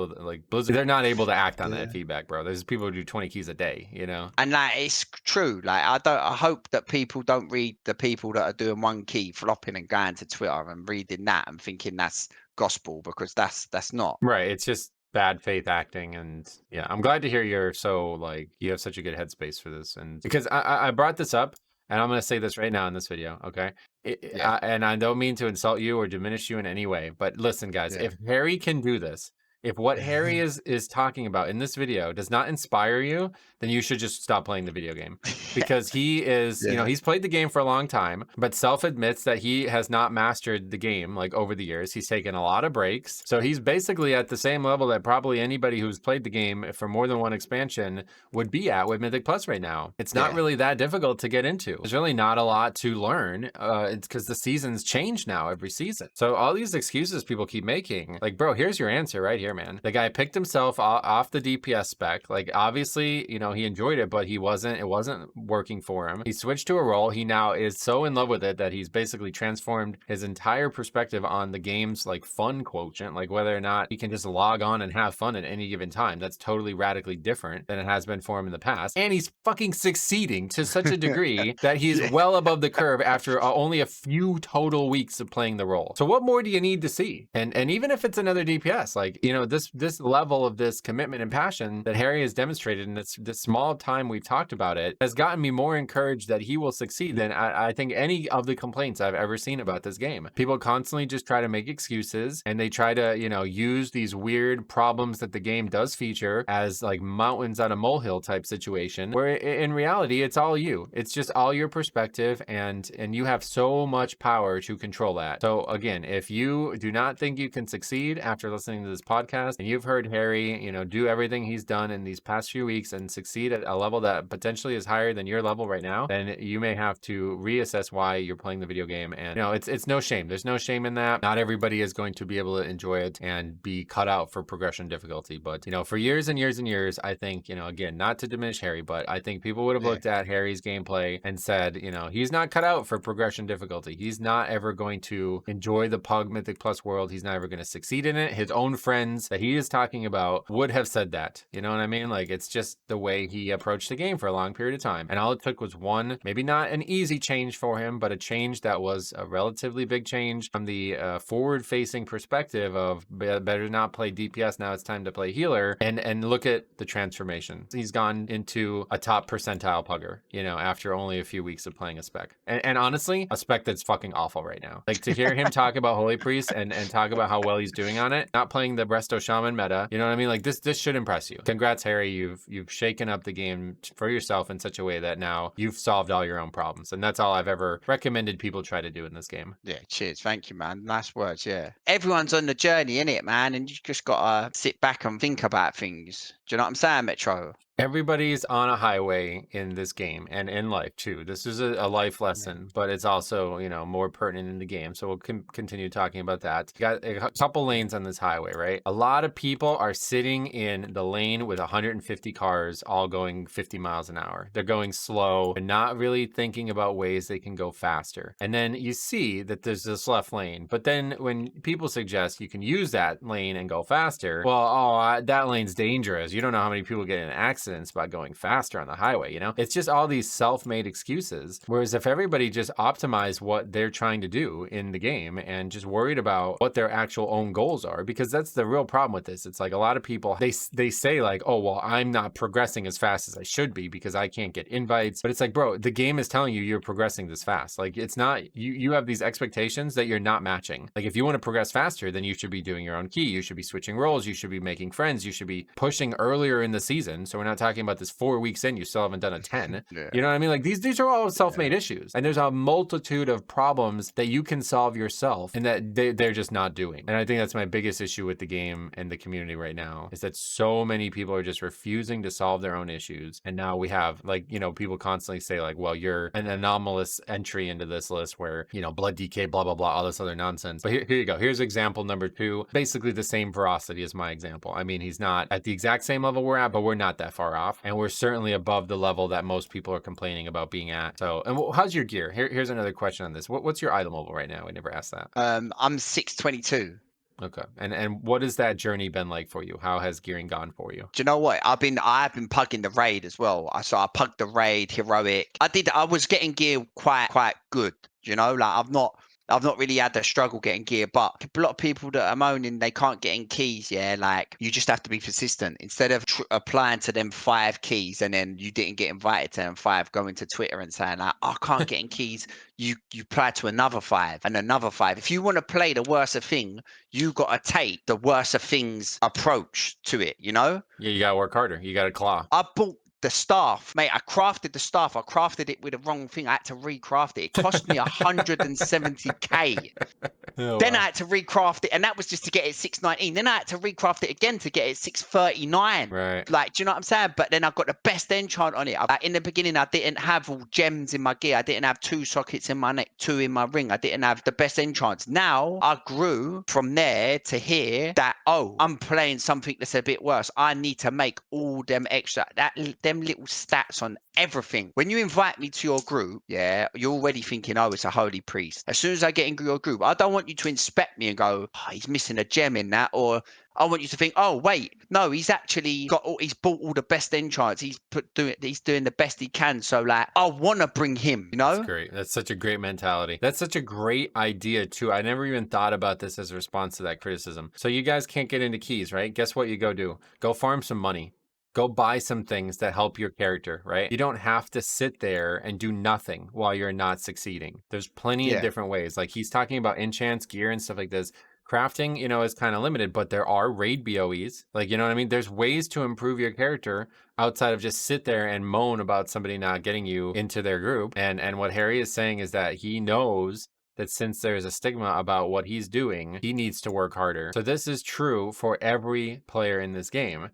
Blizzard. They're not able to act on that feedback, bro. There's people who do 20 keys a day, you know. And like it's true. Like I hope that people don't read the people that are doing one key flopping and going to Twitter and reading that and thinking that's gospel, because that's not. Right. It's just bad faith acting. And yeah, I'm glad to hear you're so like you have such a good headspace for this. And because I brought this up, and I'm going to say this right now in this video, okay? Yeah. And I don't mean to insult you or diminish you in any way, but listen, guys, Yeah. if Harry can do this, if what Harry is talking about in this video does not inspire you, then you should just stop playing the video game. because he is, you know, he's played the game for a long time, but self-admits that he has not mastered the game like over the years. He's taken a lot of breaks. So he's basically at the same level that probably anybody who's played the game for more than one expansion would be at with Mythic Plus right now. It's not really that difficult to get into. There's really not a lot to learn. It's because the seasons change now every season. So all these excuses people keep making, like, bro, here's your answer right here, man. The guy picked himself off the DPS spec. Like, obviously, you know, he enjoyed it, but it wasn't working for him. He switched to a role. He now is so in love with it that he's basically transformed his entire perspective on the game's like fun quotient, like whether or not he can just log on and have fun at any given time. That's totally radically different than it has been for him in the past. And he's fucking succeeding to such a degree that he's well above the curve after only a few total weeks of playing the role. So what more do you need to see? And even if it's another DPS, like, you know, this level of this commitment and passion that Harry has demonstrated in this small time we've talked about it has gotten me more encouraged that he will succeed than I think any of the complaints I've ever seen about this game. People constantly just try to make excuses, and they try to, you know, use these weird problems that the game does feature as like mountains on a molehill type situation, where in reality it's all you. It's just all your perspective, and you have so much power to control that. So again, if you do not think you can succeed after listening to this podcast, and you've heard Harry, you know, do everything he's done in these past few weeks and succeed at a level that potentially is higher than your level right now, then you may have to reassess why you're playing the video game. And you know, it's no shame. There's no shame in that. Not everybody is going to be able to enjoy it and be cut out for progression difficulty. But you know, for years and years and years, I think, you know, again, not to diminish Harry, but I think people would have looked at Harry's gameplay and said, you know, he's not cut out for progression difficulty. He's not ever going to enjoy the Pug Mythic Plus world. He's not ever going to succeed in it. His own friends that he is talking about would have said that. You know what I mean? Like, it's just the way he approached the game for a long period of time. And all it took was one, maybe not an easy change for him, but a change that was a relatively big change from the forward-facing perspective of better not play DPS, now it's time to play healer, and look at the transformation. He's gone into a top percentile pugger, you know, after only a few weeks of playing a spec. And honestly, a spec that's fucking awful right now. Like, to hear him talk about Holy Priest and talk about how well he's doing on it, not playing the Resto Shaman meta, you know what I mean? Like, this should impress you. Congrats, Harry. You've shaken up the game for yourself in such a way that now you've solved all your own problems. And that's all I've ever recommended people try to do in this game. Yeah, cheers. Thank you, man. Nice words, yeah. Everyone's on the journey, innit, man? And you just got to sit back and think about things. Do you know what I'm saying, Metro? Everybody's on a highway in this game and in life too. This is a life lesson, but it's also, you know, more pertinent in the game. So we'll continue talking about that. You got a couple lanes on this highway, right? A lot of people are sitting in the lane with 150 cars all going 50 miles an hour. They're going slow and not really thinking about ways they can go faster. And then you see that there's this left lane. But then when people suggest you can use that lane and go faster, well, that lane's dangerous. You don't know how many people get in accidents by going faster on the highway, you know? It's just all these self-made excuses. Whereas if everybody just optimized what they're trying to do in the game and just worried about what their actual own goals are, because that's the real problem with this. It's like a lot of people, they say like, oh, well, I'm not progressing as fast as I should be because I can't get invites. But it's like, bro, the game is telling you you're progressing this fast. Like, it's not, you have these expectations that you're not matching. Like, if you want to progress faster, then you should be doing your own key. You should be switching roles. You should be making friends. You should be pushing earlier in the season. So we're not talking about this 4 weeks in, you still haven't done a 10. You know what I mean? Like, these are all self-made issues. And there's a multitude of problems that you can solve yourself and that they're just not doing. And I think that's my biggest issue with the game and the community right now, is that so many people are just refusing to solve their own issues. And now we have, like, you know, people constantly say like, well, you're an anomalous entry into this list where, you know, blood DK, blah, blah, blah, all this other nonsense. But here you go. Here's example number 2. Basically the same veracity as my example. I mean, he's not at the exact same level we're at, but we're not that far off. And we're certainly above the level that most people are complaining about being at. So, and how's your gear? Here's another question on this. What's your item level right now? I never asked that. I'm 622. Okay. And what has that journey been like for you? How has gearing gone for you? Do you know what? I've been pugging the raid as well. So I pugged the raid, heroic. I was getting gear quite good. You know, like I've not really had the struggle getting gear, but a lot of people that are moaning they can't get in keys. Yeah, like, you just have to be persistent. Instead of applying to them 5 keys and then you didn't get invited to them 5, going to Twitter and saying like, I can't get in keys. You apply to another 5 and another 5. If you want to play the worst of thing, you got to take the worst of things approach to it. You know? Yeah, you gotta work harder. You gotta claw. I bought The staff, mate, I crafted the staff. I crafted it with the wrong thing. I had to recraft it. It cost me 170k. Oh, Then I wow. had to recraft it, and that was just to get it 619. Then I had to recraft it again to get it 639. Right. Like, do you know what I'm saying? But then I got the best enchant on it. In the beginning, I didn't have all gems in my gear. I didn't have 2 sockets in my neck, 2 in my ring. I didn't have the best enchants. Now I grew from there to here that, oh, I'm playing something that's a bit worse. I need to make all them extra, them little stats on everything. When you invite me to your group, yeah, you're already thinking, oh, it's a holy priest. As soon as I get in your group, I don't want you to inspect me and go, oh, he's missing a gem in that, or I want you to think, oh wait, no, he's actually he's bought all the best enchants. He's doing the best he can. So like, I want to bring him. You know, That's great. That's such a great mentality. That's such a great idea too. I never even thought about this as a response to that criticism. So you guys can't get into keys, right? Guess what you go do? Go farm some money. Go buy some things that help your character, right? You don't have to sit there and do nothing while you're not succeeding. There's plenty of different ways. Like he's talking about enchants, gear, and stuff like this. Crafting, you know, is kind of limited, but there are raid BOEs. Like, you know what I mean? There's ways to improve your character outside of just sit there and moan about somebody not getting you into their group. And what Harry is saying is that he knows that since there's a stigma about what he's doing, he needs to work harder. So this is true for every player in this game.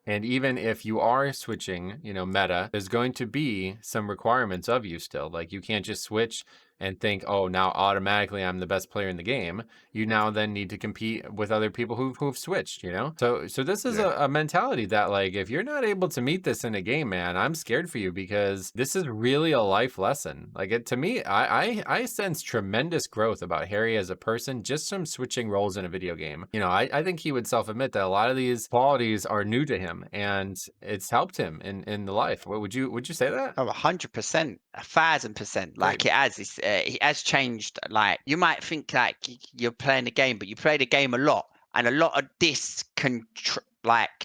And even if you are switching, you know, meta, there's going to be some requirements of you still. Like you can't just switch and think, oh, now automatically I'm the best player in the game. You now then need to compete with other people who've switched, you know? So this is a mentality that like, if you're not able to meet this in a game, man, I'm scared for you because this is really a life lesson. Like to me, I sense tremendous growth about Harry as a person just from switching roles in a video game. You know, I think he would self-admit that a lot of these qualities are new to him and it's helped him in the life. Would you say that? Oh, 100%, 1,000%. Like it has changed. Like you might think like you're playing a game, but you play the game a lot, and a lot of this can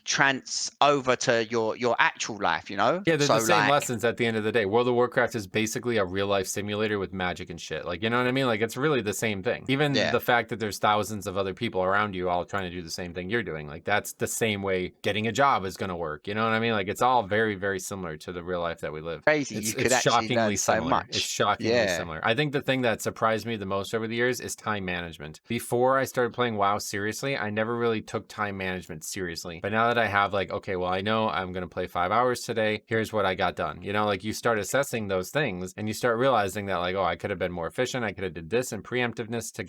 trans over to your actual life, you know? Yeah, they're so the same like, lessons at the end of the day. World of Warcraft is basically a real life simulator with magic and shit. Like, you know what I mean? Like, it's really the same thing. Even the fact that there's thousands of other people around you all trying to do the same thing you're doing. Like, that's the same way getting a job is going to work. You know what I mean? Like, it's all very, very similar to the real life that we live. Crazy. It's shockingly similar. It's shockingly Yeah. similar. I think the thing that surprised me the most over the years is time management. Before I started playing WoW seriously, I never really took time management seriously. But now that I have like, okay, well, I know I'm going to play 5 hours today. Here's what I got done. You know, like you start assessing those things and you start realizing that like, oh, I could have been more efficient. I could have did this and preemptiveness to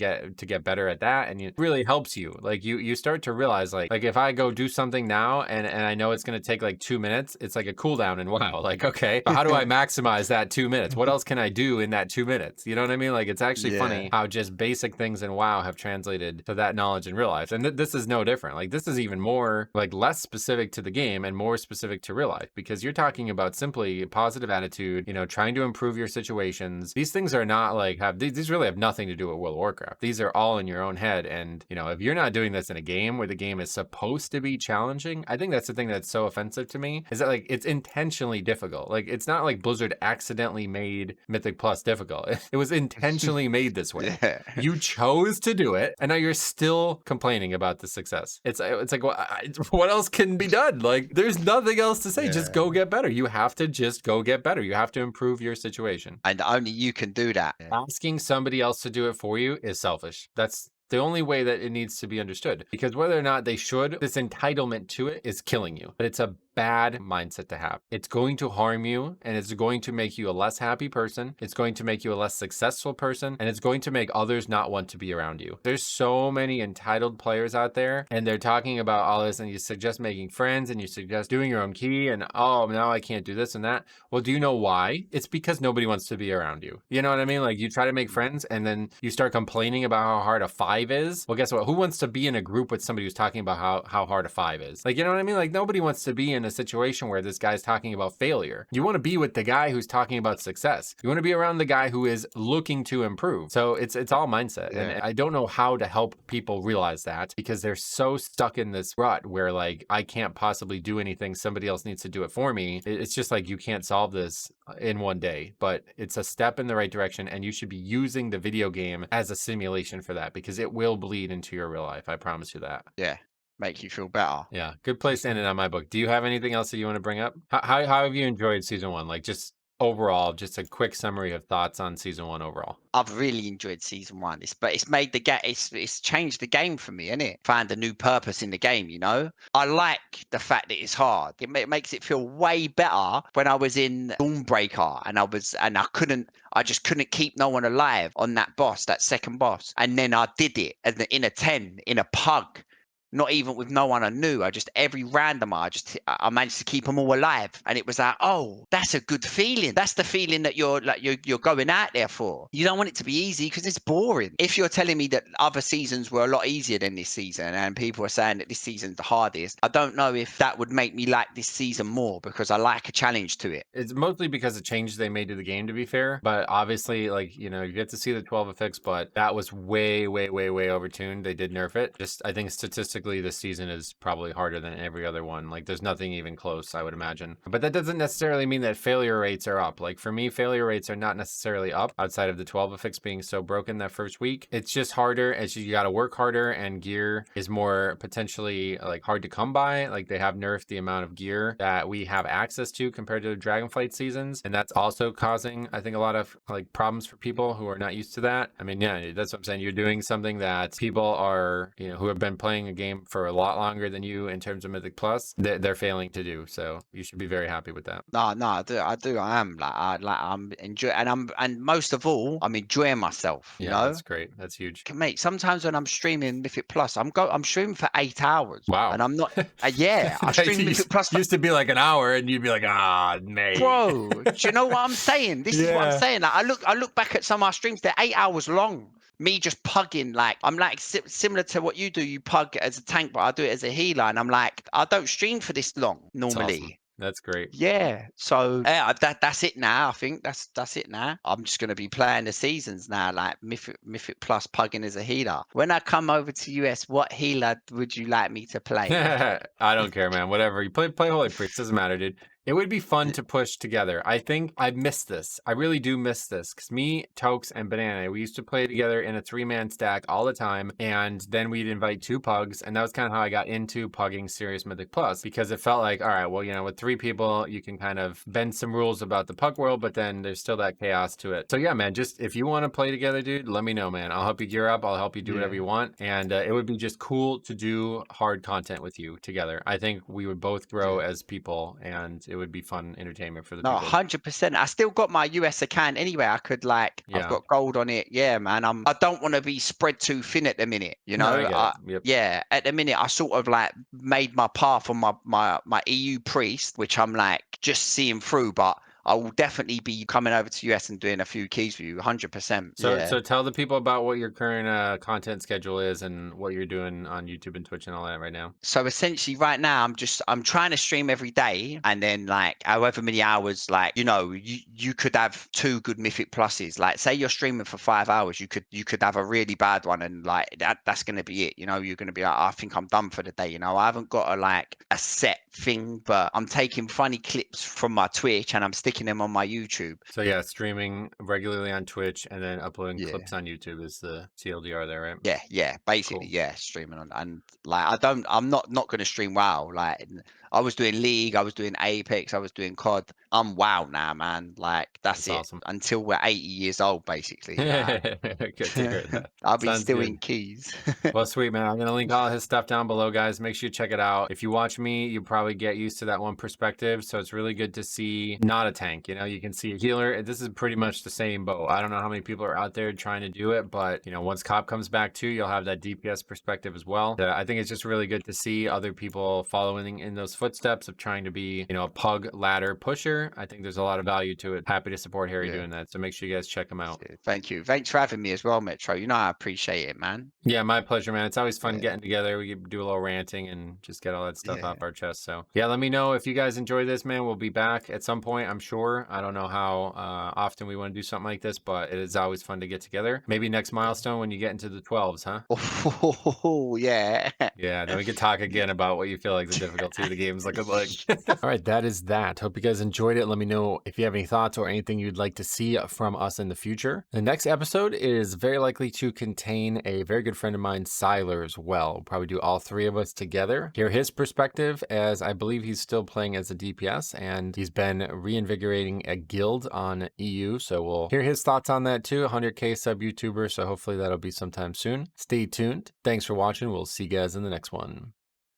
get better at that. And it really helps you. Like you start to realize like if I go do something now and I know it's going to take like 2 minutes, it's like a cooldown and wow, like, okay, how do I maximize that 2 minutes? What else can I do in that 2 minutes? You know what I mean? Like it's actually funny how just basic things in WoW have translated to that knowledge in real life. And this is no different. Like this is even more like less specific to the game and more specific to real life because you're talking about simply positive attitude, you know, trying to improve your situations. These things are not like these really have nothing to do with World of Warcraft. These are all in your own head. And, you know, if you're not doing this in a game where the game is supposed to be challenging, I think that's the thing that's so offensive to me is that like it's intentionally difficult. Like it's not like Blizzard accidentally made Mythic Plus difficult. It was intentionally made this way. You chose to do it and now you're still complaining about the success. It's like what else can be done? Like there's nothing else to say. Just go get better. You have to just go get better. You have to improve your situation. And only you can do that. Asking somebody else to do it for you is selfish. That's the only way that it needs to be understood. Because whether or not they should, this entitlement to it is killing you. But it's a bad mindset to have. It's going to harm you and it's going to make you a less happy person. It's going to make you a less successful person and it's going to make others not want to be around you. There's so many entitled players out there and they're talking about all this and you suggest making friends and you suggest doing your own key and oh, now I can't do this and that. Well, do you know why? It's because nobody wants to be around you. You know what I mean? Like you try to make friends and then you start complaining about how hard a 5 is. Well, guess what? Who wants to be in a group with somebody who's talking about how hard a 5 is? Like, you know what I mean? Like nobody wants to be in a situation where this guy's talking about failure. You want to be with the guy who's talking about success. You want to be around the guy who is looking to improve. So it's all mindset. Yeah. And I don't know how to help people realize that because they're so stuck in this rut where like, I can't possibly do anything. Somebody else needs to do it for me. It's just like, you can't solve this in one day, but it's a step in the right direction. And you should be using the video game as a simulation for that because it will bleed into your real life. I promise you that. Yeah. make you feel better. Yeah, good place to end it on my book. Do you have anything else that you want to bring up? How have you enjoyed season 1? Like, just overall, just a quick summary of thoughts on season 1 overall. I've really enjoyed season 1. It's made the game. It's changed the game for me, innit? Found a new purpose in the game. You know, I like the fact that it's hard. It makes it feel way better. When I was in Dawnbreaker and I just couldn't keep no one alive on that boss, that second boss, and then I did it in a 10 in a pug. Not even with no one I knew. Every randomer, I managed to keep them all alive. And it was like, oh, that's a good feeling. That's the feeling that you're going out there for. You don't want it to be easy because it's boring. If you're telling me that other seasons were a lot easier than this season and people are saying that this season's the hardest, I don't know if that would make me like this season more because I like a challenge to it. It's mostly because of changes they made to the game, to be fair. But obviously, like, you know, you get to see the 12 effects, but that was way overtuned. They did nerf it. Just, I think statistically, this season is probably harder than every other one. Like, there's nothing even close, I would imagine. But that doesn't necessarily mean that failure rates are up. Like, for me, failure rates are not necessarily up outside of the 12 effects being so broken that first week. It's just harder as you got to work harder, and gear is more potentially like hard to come by. Like, they have nerfed the amount of gear that we have access to compared to the Dragonflight seasons, and that's also causing, I think, a lot of like problems for people who are not used to that. I mean, yeah, that's what I'm saying. You're doing something that people are, you know, who have been playing a game for a lot longer than you in terms of Mythic Plus, they're failing to do. So you should be very happy with that. No, I do. I am I'm enjoying, and most of all, I'm enjoying myself. You know, that's great. That's huge. Mate, sometimes when I'm streaming Mythic Plus, I'm streaming for 8 hours. Wow. And I'm not. Yeah, I stream Mythic Plus. Used to be like an hour, and you'd be like, mate. Bro, do you know what I'm saying? This is what I'm saying. Like, I look back at some of our streams; they're 8 hours long. Me just pugging, like I'm like similar to what you do. You pug as a tank, but I do it as a healer, and I'm like, I don't stream for this long normally. Awesome. That's great. Yeah. So that's it now. I think that's it now. I'm just gonna be playing the seasons now, like Mythic Plus pugging as a healer. When I come over to US, what healer would you like me to play? I don't care, man. Whatever. You play Holy Priest. Doesn't matter, dude. It would be fun to push together. I think I missed this. I really do miss this. Because me, Tokes, and Banana, we used to play together in a 3-man stack all the time. And then we'd invite 2 pugs. And that was kind of how I got into pugging Serious Mythic Plus. Because it felt like, all right, well, you know, with 3 people, you can kind of bend some rules about the pug world. But then there's still that chaos to it. So yeah, man, just if you want to play together, dude, let me know, man. I'll help you gear up. I'll help you do whatever you want. And it would be just cool to do hard content with you together. I think we would both grow as people. And it would be fun entertainment for the people. 100%. I still got my US account anyway. I could I've got gold on it. Yeah, man. I don't want to be spread too thin at the minute. You know, yeah. At the minute, I sort of like made my path on my EU priest, which I'm like just seeing through, but I will definitely be coming over to US and doing a few keys for you, 100%. So tell the people about what your current content schedule is and what you're doing on YouTube and Twitch and all that right now. So essentially right now I'm trying to stream every day, and then like however many hours, like, you know, you could have 2 good Mythic Pluses. Like say you're streaming for 5 hours, you could have a really bad one, and like that's going to be it. You know, you're going to be like, I think I'm done for the day. You know, I haven't got a set thing, but I'm taking funny clips from my Twitch and I'm sticking them on my YouTube. So yeah, streaming regularly on Twitch and then uploading clips on YouTube is the TLDR there, right? Yeah, basically, cool. Yeah, streaming on, and like I'm not going to stream WoW. Like I was doing League, I was doing Apex, I was doing COD. I'm WoW now, man. Like that's it. Awesome. Until we're 80 years old, basically. Good to hear that. I'll be still in keys. Well, sweet, man. I'm gonna link all his stuff down below, guys. Make sure you check it out. If you watch me, you probably get used to that one perspective. So it's really good to see not a tank. You know, you can see a healer. This is pretty much the same boat. I don't know how many people are out there trying to do it, but you know, once Cop comes back too, you'll have that DPS perspective as well. I think it's just really good to see other people following in those footsteps of trying to be, you know, a pug ladder pusher. I think there's a lot of value to it. Happy to support Harry doing that. So make sure you guys check him out. Thank you. Thanks for having me as well, Metro. You know, I appreciate it, man. Yeah, my pleasure, man. It's always fun getting together. We can do a little ranting and just get all that stuff off our chest. So yeah, let me know if you guys enjoy this, man. We'll be back at some point, I'm sure. I don't know how often we want to do something like this, but it is always fun to get together. Maybe next milestone when you get into the 12s, huh? Oh, yeah. Yeah, then we could talk again about what you feel like the difficulty of the game games looking like. All right, that is that. Hope you guys enjoyed it. Let me know if you have any thoughts or anything you'd like to see from us in the future. The next episode is very likely to contain a very good friend of mine, Siler, as well. We'll probably do all three of us together. Hear his perspective, as I believe he's still playing as a DPS and he's been reinvigorating a guild on EU. So we'll hear his thoughts on that too. 100K sub YouTuber. So hopefully that'll be sometime soon. Stay tuned. Thanks for watching. We'll see you guys in the next one.